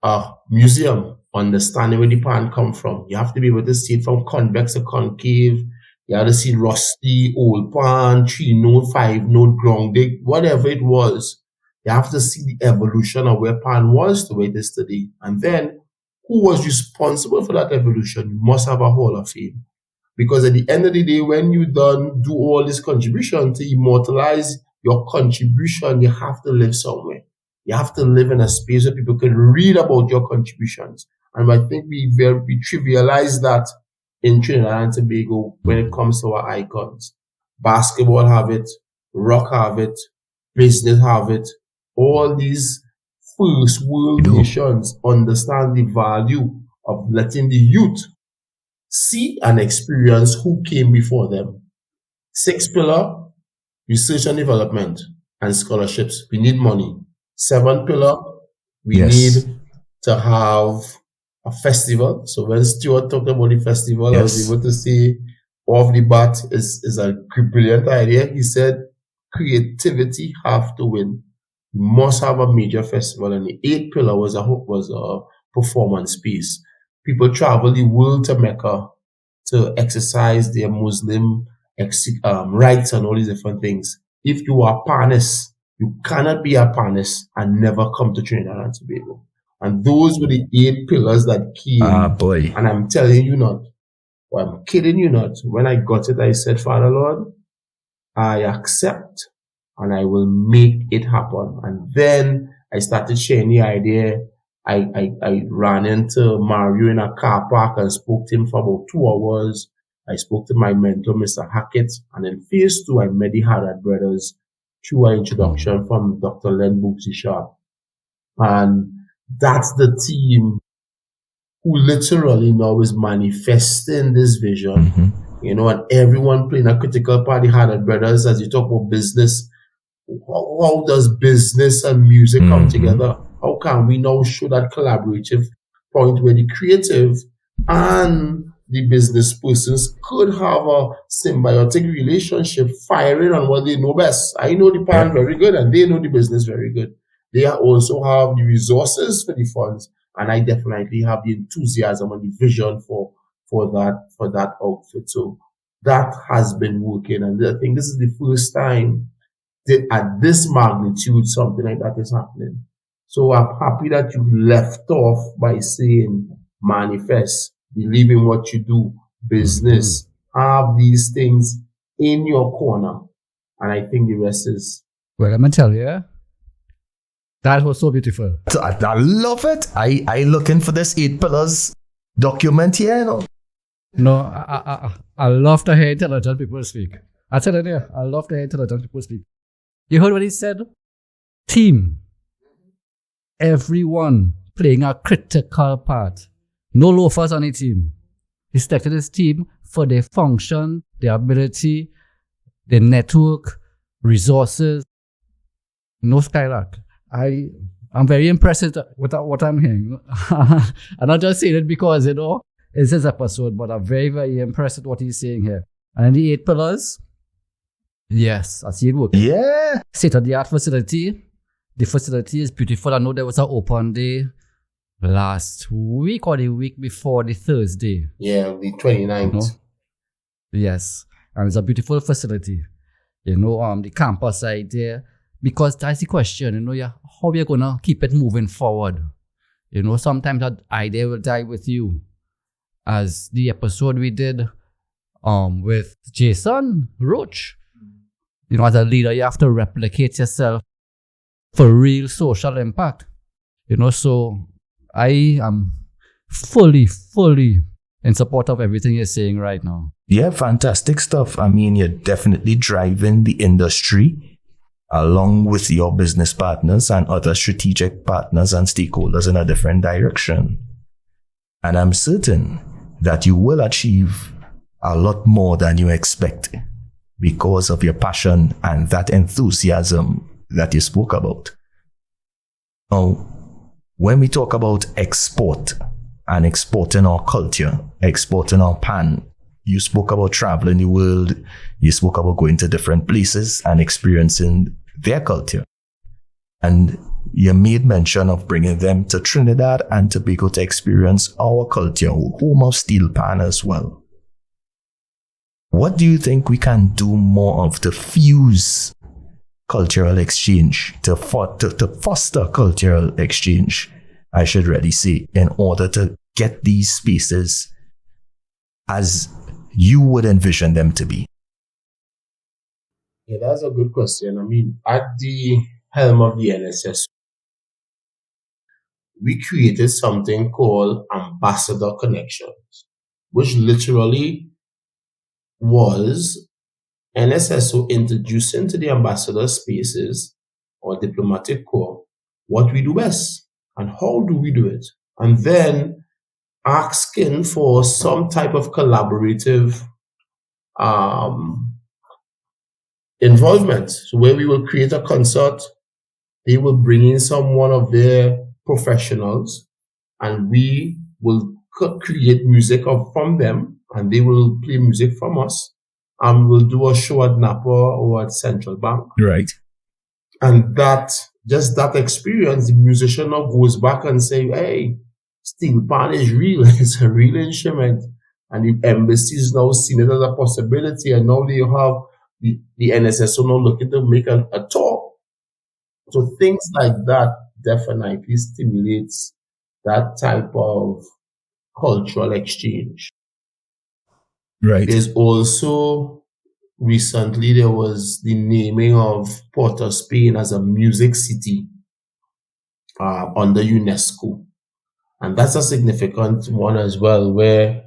a museum, understanding where the pan come from. You have to be able to see it from convex to concave. You have to see rusty, old pan, 3-note, 5-note, grounded, whatever it was. You have to see the evolution of where pan was to where it is today. And then, who was responsible for that evolution? You must have a Hall of Fame. Because at the end of the day, when you done do all this contribution to immortalize your contribution, you have to live somewhere. You have to live in a space where people can read about your contributions. And I think we trivialize that in Trinidad and Tobago when it comes to our icons. Basketball have it, rock have it, business have it. All these first world nations understand the value of letting the youth see and experience who came before them. 6th pillar, research and development and scholarships. We need money. 7th pillar, we need to have a festival. So when Stuart talked about the festival, I was able to say off the bat is a brilliant idea. He said creativity have to win. You must have a major festival. And the 8th pillar was a performance piece. People travel the world to Mecca to exercise their Muslim rights and all these different things. If you are panist, you cannot be a panist and never come to Trinidad and Tobago. And those were the 8 pillars that came. And I'm telling you not, or I'm kidding you not. When I got it, I said, Father Lord, I accept and I will make it happen. And then I started sharing the idea. I ran into Mario in a car park and spoke to him for about 2 hours. I spoke to my mentor, Mr. Hackett. And in phase 2, I met the Haddad brothers through an introduction from Dr. Len Buxisha. And that's the team who literally now is manifesting this vision. And everyone playing a critical part. The Haddad brothers, as you talk about business, how does business and music come together? How can we now show that collaborative point where the creative and the business persons could have a symbiotic relationship, firing on what they know best. I know the pan very good and they know the business very good. They also have the resources for the funds, and I definitely have the enthusiasm and the vision for that outfit. So that has been working, and I think this is the first time that at this magnitude something like that is happening. So I'm happy that you left off by saying manifest, believe in what you do, business, have these things in your corner. And I think the rest is... Well, I'm going to tell you, that was so beautiful. I love it. I looking for this 8 pillars document here, you know. No, I love to hear intelligent people speak. I tell you, I love to hear intelligent people speak. You heard what he said? Team. Everyone playing a critical part. No loafers on the team. He selected his team for their function, their ability, their network, resources. No skylark. I'm very impressed with what I'm hearing. I'm not just saying it because, you know, it's his episode, but I'm very, very impressed with what he's saying here. And the 8 pillars, yes, I see it working. Yeah. State-of-the-art facility. The facility is beautiful. I know there was an open day last week or the week before, the Thursday. Yeah, the 29th. You know? Yes. And it's a beautiful facility. You know, the campus side there. Because that's the question, you know, how we're going to keep it moving forward. You know, sometimes that idea will die with you. As the episode we did with Jason Roach. You know, as a leader, you have to replicate yourself for real social impact. You know, so I am fully in support of everything you're saying right now. Yeah, fantastic stuff. I mean, you're definitely driving the industry along with your business partners and other strategic partners and stakeholders in a different direction. And I'm certain that you will achieve a lot more than you expect because of your passion and that enthusiasm that you spoke about. Now, when we talk about export and exporting our culture, exporting our pan, you spoke about traveling the world, you spoke about going to different places and experiencing their culture. And you made mention of bringing them to Trinidad and Tobago to experience our culture, home of Steelpan as well. What do you think we can do more of to fuse cultural exchange, to foster cultural exchange, I should really say, in order to get these spaces as you would envision them to be? Yeah, that's a good question. I mean, at the helm of the NSS, we created something called Ambassador Connections, which literally was NSSO introducing to the ambassador spaces or diplomatic corps what we do best and how do we do it, and then asking for some type of collaborative involvement. So where we will create a concert, they will bring in one of their professionals, and we will create music from them, and they will play music from us, and we'll do a show at Napa or at Central Bank. Right. And that experience, the musician now goes back and say, hey, Steelpan is real. It's a real instrument. And the embassies now seen it as a possibility. And now they have the NSSO now looking to make a tour. So things like that definitely stimulates that type of cultural exchange. Right. There's also, recently there was the naming of Port of Spain as a music city under UNESCO. And that's a significant one as well, where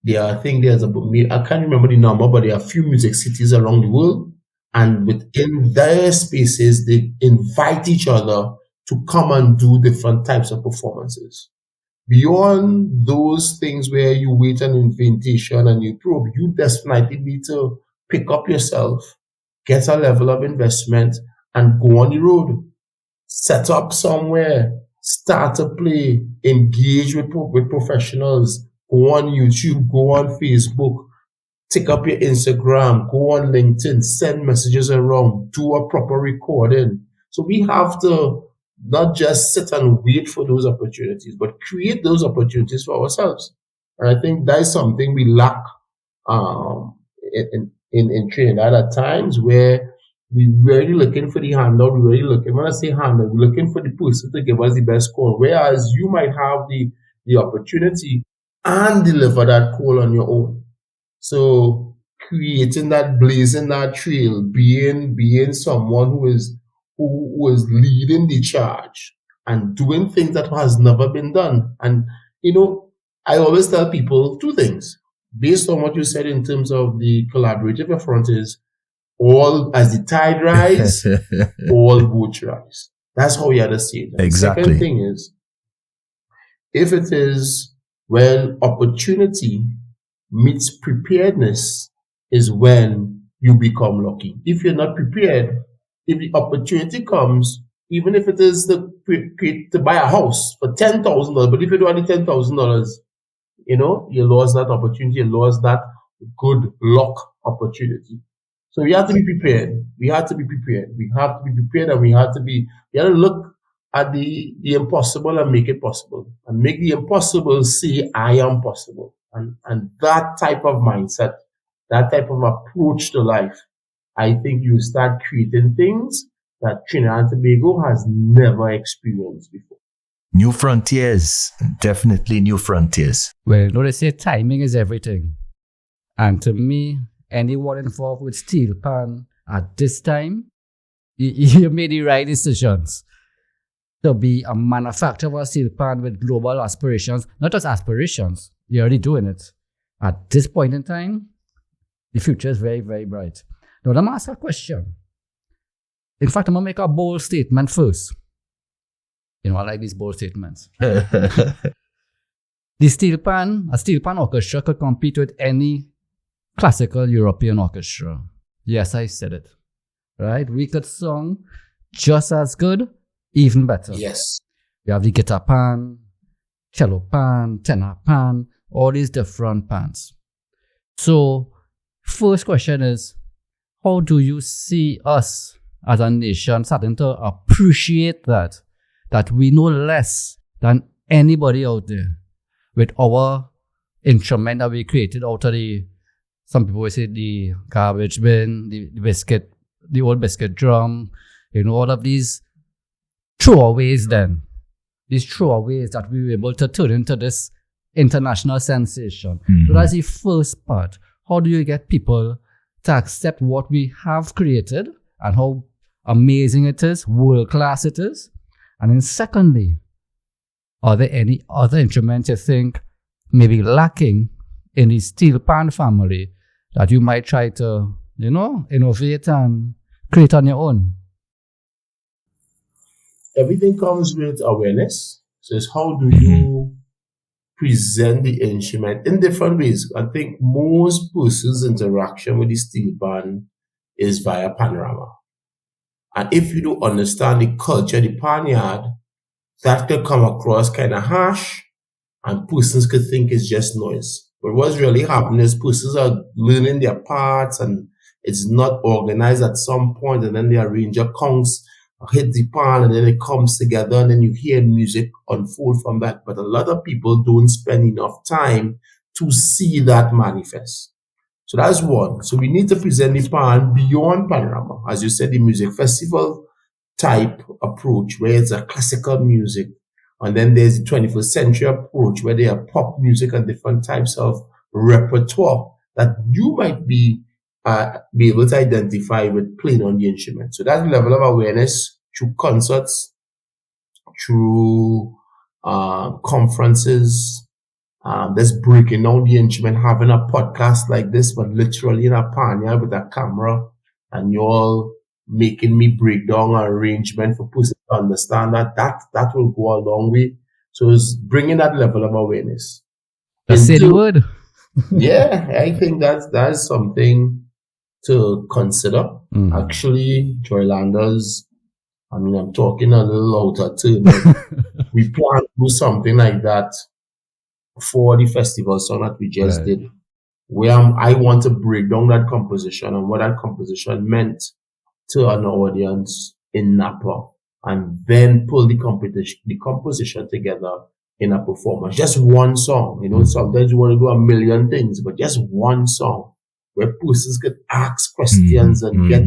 I think there's I can't remember the number, but there are a few music cities around the world. And within their spaces, they invite each other to come and do different types of performances. Beyond those things where you wait an invitation and you probe, you definitely need to pick up yourself, get a level of investment, and go on the road. Set up somewhere, start to play, engage with professionals, go on YouTube, go on Facebook, take up your Instagram, go on LinkedIn, send messages around, do a proper recording. So we have to not just sit and wait for those opportunities, but create those opportunities for ourselves. And I think that is something we lack in Trinidad at times, where we're really looking for the handout. We're really looking, when I say handout, we're looking for the person to give us the best call. Whereas you might have the opportunity and deliver that call on your own. So creating that, blazing that trail, being someone who is leading the charge and doing things that has never been done. And, I always tell people two things. Based on what you said in terms of the collaborative effort is, all as the tide rise, all boats rise. That's how you have to see it. Exactly. The second thing is, if it is when opportunity meets preparedness, is when you become lucky. If you're not prepared, if the opportunity comes, even if it is to buy a house for $10,000, but if you don't have the $10,000, you lost that opportunity, you lost that good luck opportunity. So we have to be prepared. We have to be prepared. We have to be prepared, and we have to look at the impossible and make it possible, and make the impossible say, I am possible. And that type of mindset, that type of approach to life, I think you start creating things that Trinidad and Tobago has never experienced before. New frontiers, definitely new frontiers. Well, they say timing is everything. And to me, anyone involved with Steelpan at this time, you made the right decisions. To be a manufacturer of Steelpan with global aspirations, not just aspirations, you're already doing it. At this point in time, the future is very, very bright. Now, let me ask a question. In fact, I'm going to make a bold statement first. I like these bold statements. A Steelpan orchestra could compete with any classical European orchestra. Yes, I said it. Right? We could sing just as good, even better. Yes. We have the guitar pan, cello pan, tenor pan, all these different pans. So, first question is, how do you see us as a nation starting to appreciate that we know less than anybody out there with our instrument that we created out of some people will say the garbage bin, the biscuit, the old biscuit drum, all of these throwaways then. These throwaways that we were able to turn into this international sensation. Mm-hmm. So that's the first part. How do you get people to accept what we have created and how amazing it is, world class it is? And then secondly, are there any other instruments you think may be lacking in the Steelpan family that you might try to, innovate and create on your own? Everything comes with awareness. So it's how do you present the instrument in different ways. I think most persons' interaction with the Steelpan is via panorama. And if you don't understand the culture, the panyard, that could come across kind of harsh, and persons could think it's just noise. But what's really happening is persons are learning their parts, and it's not organized at some point, and then the arranger comes, hit the pan, and then it comes together, and then you hear music unfold from that. But a lot of people don't spend enough time to see that manifest. So that's one. So we need to present the pan beyond panorama. As you said, the music festival type approach, where it's a classical music. And then there's the 21st century approach, where there are pop music and different types of repertoire that you might be able to identify with playing on the instrument. So that level of awareness through concerts, through conferences, there's breaking down the instrument, having a podcast like this, but literally in a panya with a camera, and you're all making me break down an arrangement for people to understand that will go a long way. So it's bringing that level of awareness. That's the word. Yeah, I think that's something to consider. Mm. Actually, Joylanders, I'm talking a little out of turn, but we plan to do something like that for the festival song that we just did, where I want to break down that composition and what that composition meant to an audience in Napa, and then pull the composition together in a performance. Just one song. Sometimes you want to do a million things, but just one song where persons could ask questions and get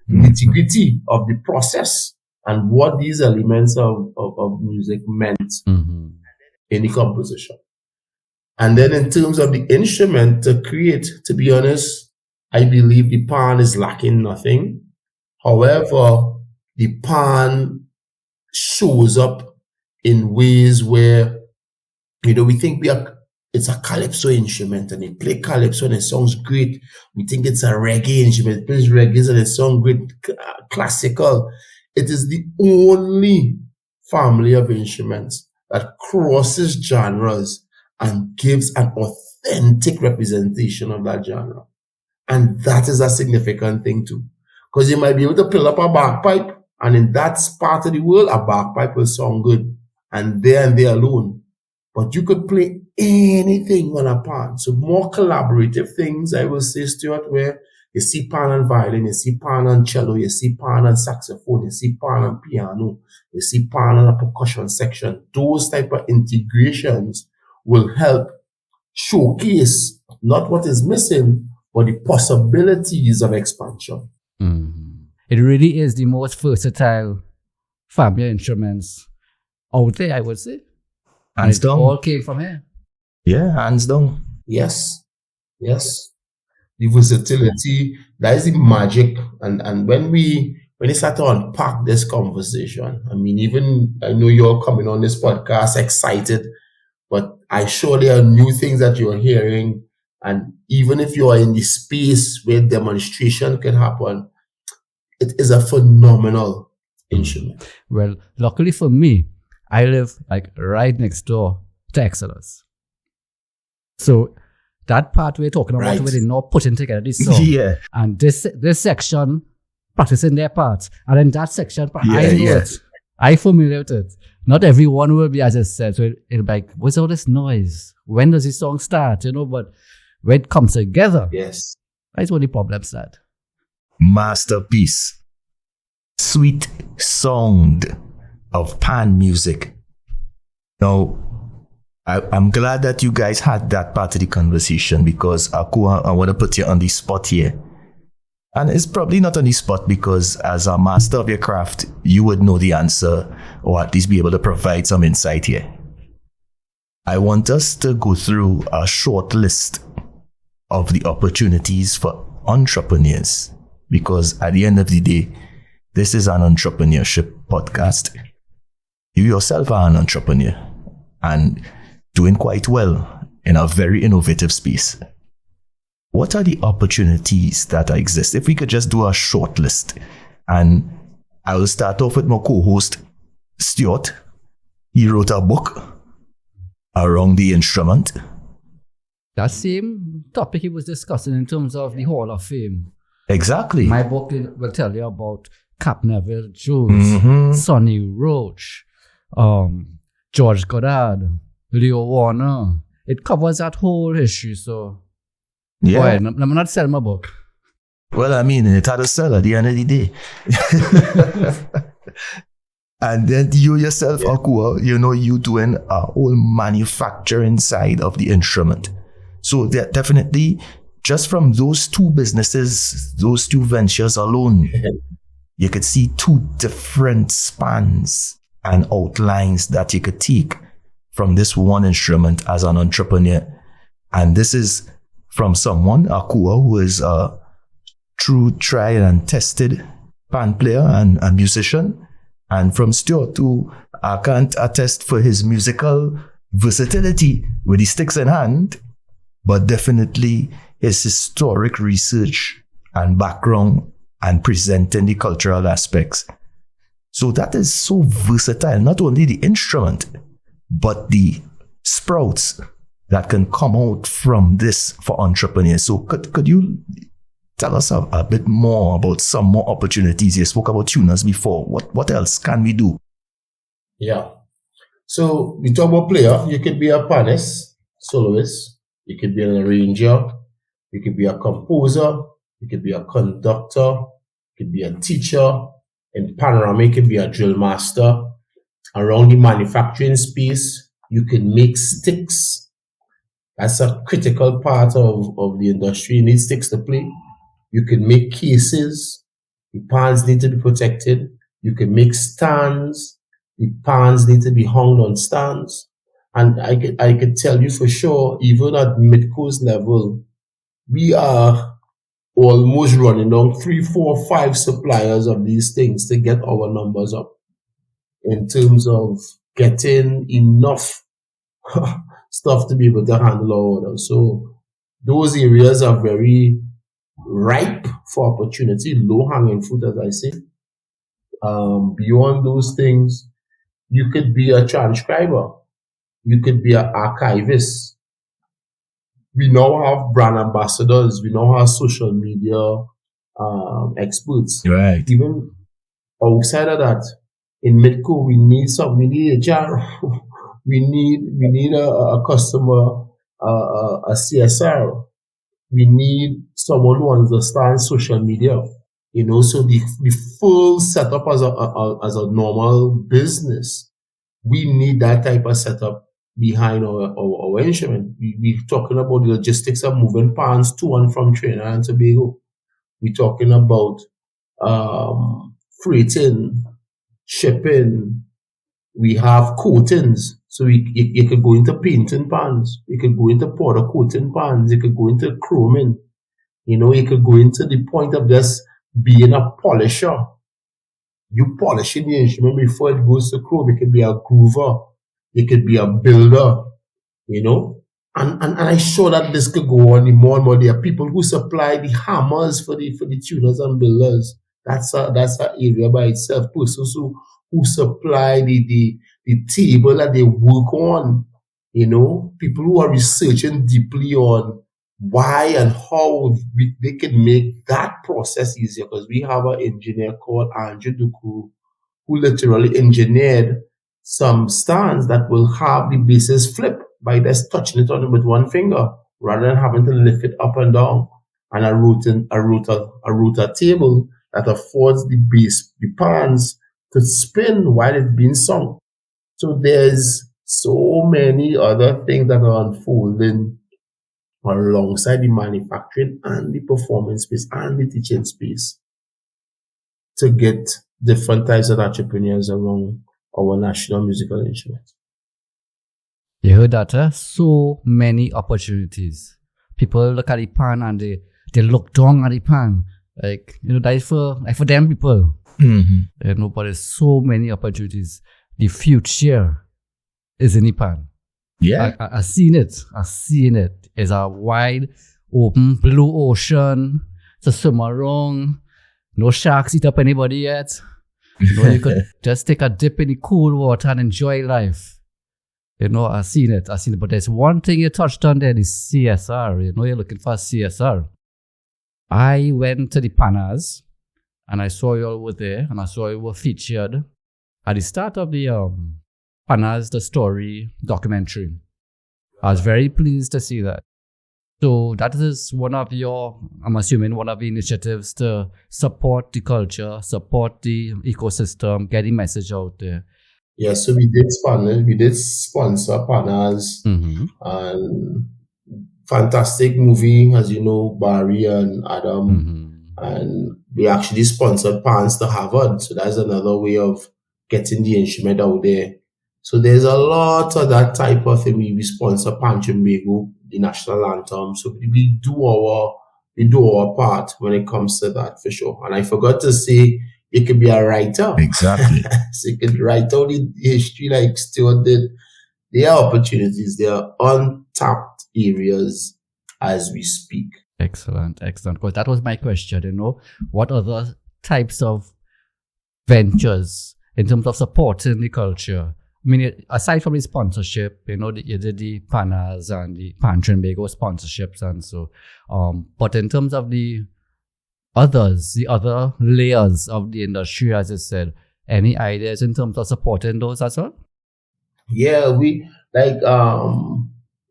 nitty-gritty of the process and what these elements of music meant in the composition. And then in terms of the instrument to create, to be honest, I believe the pan is lacking nothing. However, the pan shows up in ways where, we think it's a calypso instrument and they play calypso and it sounds great. We think it's a reggae instrument, it plays reggae and it sounds great, classical. It is the only family of instruments that crosses genres and gives an authentic representation of that genre. And that is a significant thing too. Because you might be able to pull up a bagpipe, and in that part of the world, a bagpipe will sound good. And there alone. But you could play anything on a pan. So more collaborative things, I will say, Stuart, where you see pan and violin, you see pan and cello, you see pan and saxophone, you see pan and piano, you see pan and a percussion section. Those type of integrations will help showcase not what is missing, but the possibilities of expansion. It really is the most versatile family of instruments out there, I would say. Hands down. All came from here. Yeah, hands down. Yes. The versatility, that is the magic. And when we start to unpack this conversation, I know you're coming on this podcast excited, but I sure there are new things that you're hearing. And even if you are in the space where demonstration can happen, it is a phenomenal instrument. Well, luckily for me, I live right next door to Exodus. So that part we're talking about, where they're not putting together this song. Yeah. And this section, practicing their parts. And then that section, I know it. I'm familiar with it. Not everyone will be, as I said, so it'll be like, what's all this noise? When does this song start? But when it comes together, yes, that's where the problem start. Masterpiece. Sweet sound of pan music. Now, I'm glad that you guys had that part of the conversation, because Akua, I want to put you on the spot here. And it's probably not on the spot because as a master of your craft, you would know the answer, or at least be able to provide some insight here. I want us to go through a short list of the opportunities for entrepreneurs, because at the end of the day, this is an entrepreneurship podcast. You yourself are an entrepreneur and doing quite well in a very innovative space. What are the opportunities that exist? If we could just do a short list, and I will start off with my co-host, Stuart. He wrote a book around the instrument. That same topic he was discussing in terms of the Hall of Fame. Exactly. My book will tell you about Cap Neville Jones, Sonny Roach, George Goddard, Leo Warner. It covers that whole history, so... Yeah. Boy, I'm not selling my book. Well, it had to sell at the end of the day. And then you yourself, Akua, you doing a whole manufacturing side of the instrument. So that definitely, just from those two businesses, those two ventures alone, you could see two different spans and outlines that you could take from this one instrument as an entrepreneur. And this is from someone, Akua, who is a true tried and tested pan player and musician. And from Stuart, who I can't attest for his musical versatility with his sticks in hand, but definitely his historic research and background and presenting the cultural aspects. So that is so versatile, not only the instrument, but the sprouts that can come out from this for entrepreneurs. So could you tell us a bit more about some more opportunities? You spoke about tuners before. What else can we do? Yeah. So we talk about player. You could be a panist. soloist, you could be an arranger, you could be a composer, you could be a conductor, you could be a teacher. In panorama, you could be a drill master. Around the manufacturing space, you can make sticks. That's a critical part of the industry. You need sticks to play. You can make cases. The pans need to be protected. You can make stands. The pans need to be hung on stands. And I could tell you for sure, even at MITTCO's level, we are almost running down 3, 4, 5 suppliers of these things to get our numbers up in terms of getting enough stuff to be able to handle our orders. So those areas are very ripe for opportunity, low-hanging fruit, as I say. Beyond those things, you could be a transcriber. You could be an archivist. We now have brand ambassadors. We now have social media experts. Right. Even outside of that, in MITTCO, we need HR. we need a customer, a CSR. We need someone who understands social media. So the full setup as a normal business, we need that type of setup behind our instrument. We're talking about the logistics of moving pans to and from Trinidad and Tobago. We're talking about freighting, shipping. We have coatings. So you could go into painting pans. You could go into powder coating pans. You could go into chroming. You could go into the point of just being a polisher. You polishing the instrument before it goes to chrome. You could be a groover. You could be a builder. And I'm sure that this could go on more and more. There are people who supply the hammers for the tuners and builders. That's an area by itself. Persons who supply the table that they work on. People who are researching deeply on why and how they can make that process easier. Because we have an engineer called Andrew Duku who literally engineered some stands that will have the bases flip by just touching it on with one finger rather than having to lift it up and down. And a router table that affords the pans to spin while it's being sung. So there's so many other things that are unfolding alongside the manufacturing and the performance space and the teaching space to get different types of entrepreneurs around our national musical instruments. You heard that, so many opportunities. People look at the pan and they look down at the pan. That is for them people. Mm-hmm. But there's so many opportunities. The future is in the pan. Yeah. I've seen it. It's a wide, open, blue ocean. It's a swim around. No sharks eat up anybody yet. You could just take a dip in the cool water and enjoy life. I've seen it. But there's one thing you touched on there, the CSR. You're looking for CSR. I went to the Panas and I saw you all were there and I saw you were featured at the start of the Panas, the story documentary. I was very pleased to see that. So that is I'm assuming one of the initiatives to support the culture, support the ecosystem, get the message out there. Yeah, so we did sponsor Panas, and fantastic movie, as you know, Barry and Adam, and we actually sponsored Pans to Harvard. So that's another way of getting the instrument out there. So there's a lot of that type of thing. We sponsor Pan Tobago, the national anthem. So we do our part when it comes to that for sure. And I forgot to say, you could be a writer. Exactly. So you could write out the history like Stuart did. There are opportunities. There are untapped areas as we speak. Excellent. Because that was my question, what other types of ventures in terms of supporting the culture? I mean, aside from the sponsorship, you did the Panas and the Pan Tobago sponsorships and so, but in terms of the other layers of the industry, as I said, any ideas in terms of supporting those as well? Yeah, we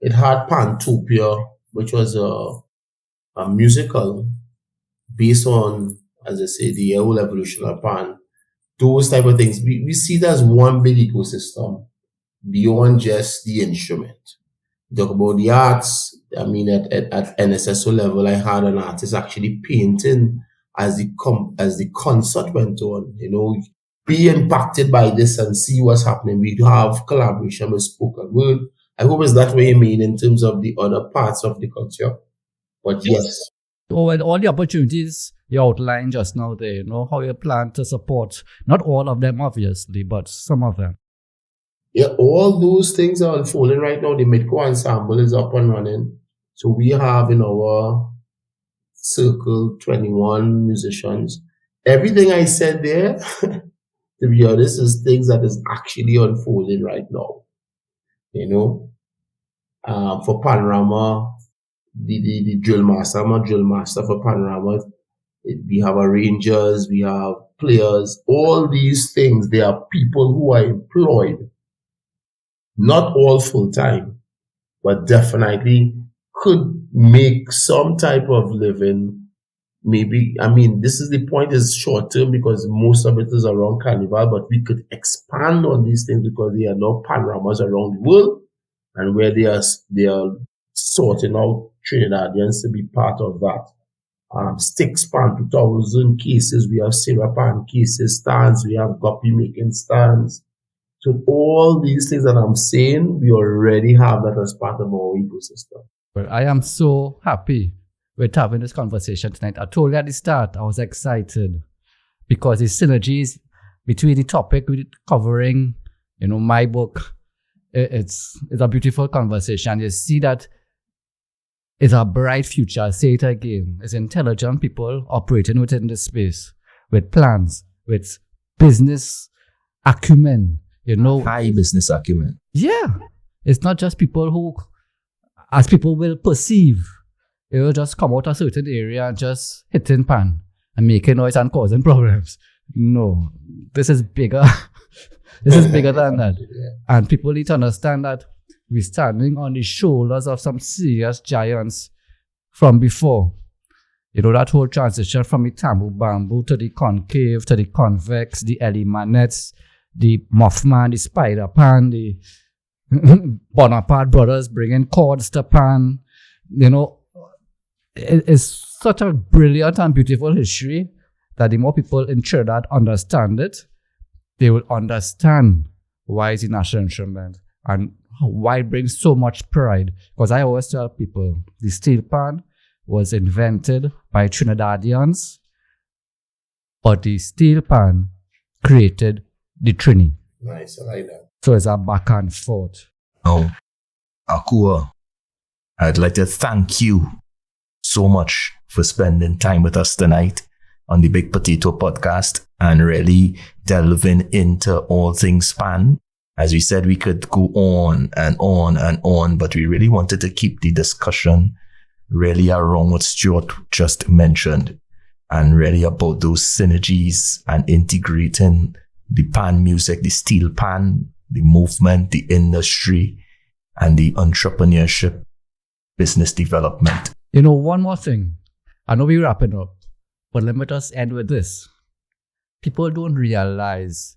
it had Pantopia, which was a musical based on, as I say, the whole evolution of Pan. Those type of things. We see it as one big ecosystem beyond just the instrument. Talk about the arts. I mean, at NSSO level, I had an artist actually painting as the concert went on. You know, be impacted by this and see what's happening. We do have collaboration with spoken word. I hope it's that way you mean in terms of the other parts of the culture. But yes. Oh, and all the opportunities you outlined just now there, you know, how you plan to support, not all of them obviously, but some of them. Yeah, all those things are unfolding right now. The MITTCO ensemble is up and running. So we have in our circle 21 musicians. Everything I said there, to be honest, is things that is actually unfolding right now. You know, for Panorama, the drill master, I'm a drill master for Panorama. We have arrangers, we have players, all these things. There are people who are employed, not all full time, but definitely could make some type of living. Maybe, I mean, this is the point, is short term because most of it is around Carnival, but we could expand on these things because there are now panoramas around the world and where they are sorting out Trinidadians to be part of that. Sticks pan 2000 cases, we have syrup pan cases, stands, we have guppy making stands. So all these things that I'm saying, we already have that as part of our ecosystem. Well, I am so happy with having this conversation tonight. I told you at the start, I was excited because the synergies between the topic we're covering, you know, my book, it's a beautiful conversation. You see that it's a bright future. I'll say it again. It's intelligent people operating within this space with plans, with business acumen, you know. High business acumen. Yeah. It's not just people who, as people will perceive, you know, just come out a certain area and just hitting pan and making noise and causing problems. No. This is bigger. This is bigger than that. And people need to understand that we're standing on the shoulders of some serious giants from before. You know, that whole transition from the tambour bamboo to the concave, to the convex, the Elimanets, the Mothman, the Spider Pan, the Bonaparte brothers bringing cords to pan. You know, it's such a brilliant and beautiful history that the more people in Trinidad understand it, they will understand why it's a national instrument and why it brings so much pride. Because I always tell people, the Steelpan was invented by Trinidadians, but the Steelpan created the Trini. Nice, I like that. So it's a back and forth. Oh, Akua, I'd like to thank you so much for spending time with us tonight on the Big Potato Podcast and really delving into all things pan. As we said, we could go on and on and on, but we really wanted to keep the discussion really around what Stuart just mentioned and really about those synergies and integrating the pan music, the steel pan, the movement, the industry, and the entrepreneurship, business development. You know, one more thing. I know we're wrapping up, but let me just end with this. People don't realize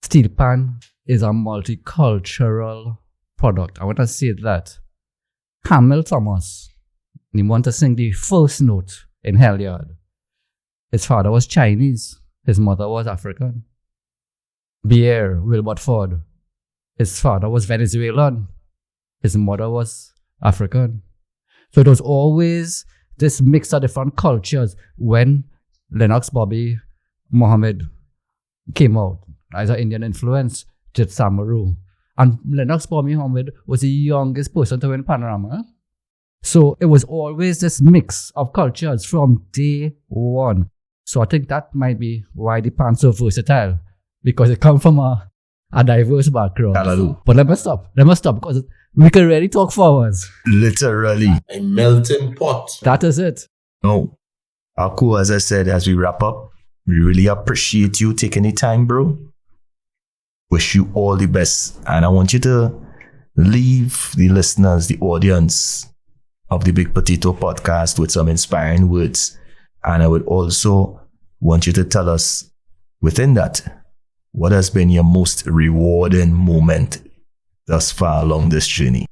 Steelpan is a multicultural product. I want to say that. Camille Thomas, he wanted to sing the first note in Helyard. His father was Chinese. His mother was African. Pierre Wilbert Ford, his father was Venezuelan. His mother was African. So it was always this mix of different cultures when Lennox Bobby Mohammed came out as an Indian influence. Jet Samaru. And Lennox Bobby Mohammed was the youngest person to win Panorama. So it was always this mix of cultures from day one. So I think that might be why the pan's so versatile. Because it comes from a diverse background. Hallelujah. But let me stop because we can really talk for hours. Literally. A melting pot. That is it. No. Akua, as I said, as we wrap up, we really appreciate you taking the time, bro. Wish you all the best. And I want you to leave the listeners, the audience of the Big Potato podcast with some inspiring words. And I would also want you to tell us within that, what has been your most rewarding moment thus far along this journey?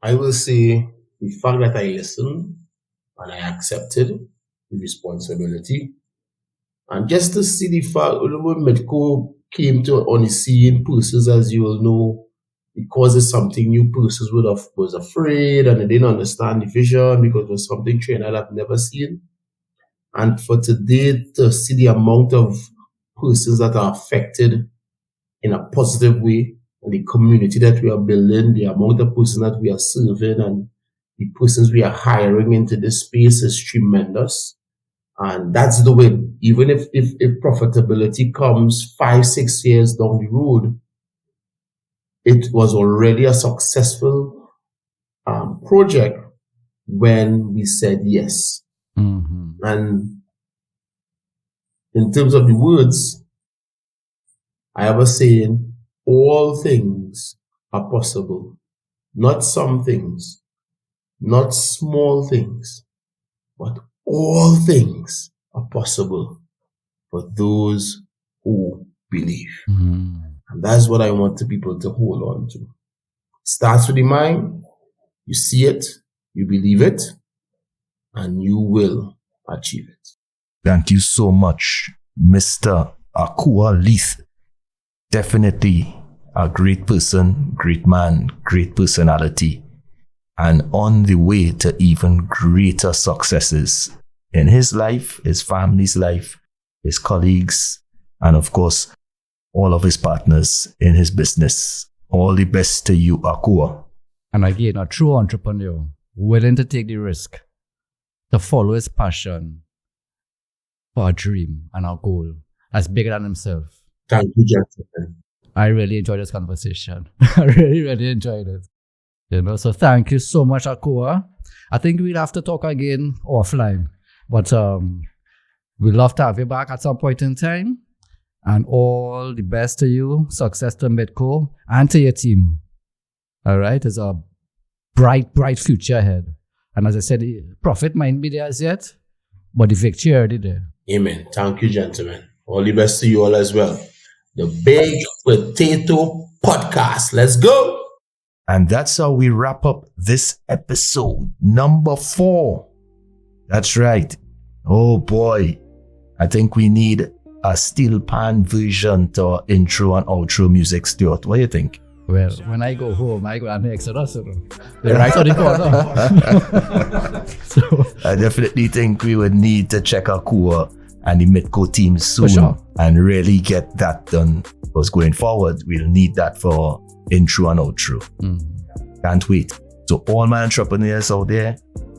I will say the fact that I listened and I accepted the responsibility. And just to see the fact when MITTCO came on the scene, persons, as you all know, because it's something new, persons was afraid and they didn't understand the vision because it was something Trinidad have never seen. And for today to see the amount of persons that are affected in a positive way, and the community that we are building, the amount of persons that we are serving, and the persons we are hiring into this space is tremendous. And that's the way. Even if profitability comes 5-6 years down the road, it was already a successful project when we said yes. Mm-hmm. And in terms of the words, I have a saying, all things are possible. Not some things, not small things, but all things are possible for those who believe. Mm-hmm. And that's what I want the people to hold on to. Starts with the mind. You see it, you believe it, and you will achieve it. Thank you so much, Mr. Akua Leith. Definitely a great person, great man, great personality, and on the way to even greater successes in his life, his family's life, his colleagues, and of course, all of his partners in his business. All the best to you, Akua. And again, a true entrepreneur, willing to take the risk, to follow his passion for a dream and a goal that's bigger than himself. Thank you, gentlemen. I really enjoyed this conversation. I really enjoyed it. So thank you so much, Akua. I think we'll have to talk again offline. But we'd love to have you back at some point in time. And all the best to you. Success to MITTCO and to your team. All right? There's a bright, bright future ahead. And as I said, the profit might be there as yet, but the victory already there. Amen. Thank you, gentlemen. All the best to you all as well. The Big Potato Podcast. Let's go. And that's how we wrap up this episode, number 4. That's right. Oh boy. I think we need a Steelpan version to our intro and outro music, Stuart. What do you think? Well, when I go home, I go and make Exodus. The right on the corner. So, I definitely think we would need to check Akua and the MITTCO team soon, sure, and really get that done. Because going forward, we'll need that for intro and outro. Can't wait. So all my entrepreneurs out there,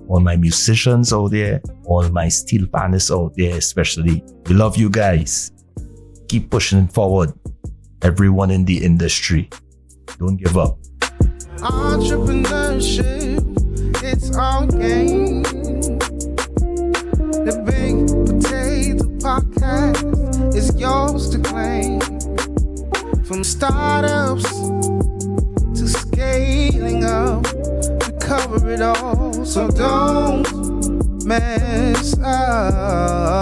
all my musicians out there, all my Steelpanists out there especially, we love you guys. Keep pushing forward. Everyone in the industry, don't give up. Entrepreneurship, it's our game. The Big Potato Podcast is yours to claim. From startups to scaling up, we cover it all. So don't mess up.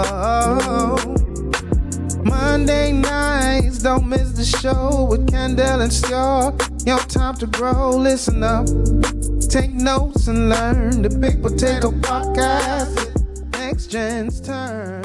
Monday nights, don't miss the show with Kendell and Stuart. Your time to grow, listen up. Take notes and learn. The Big Potato Podcast, next gen's turn.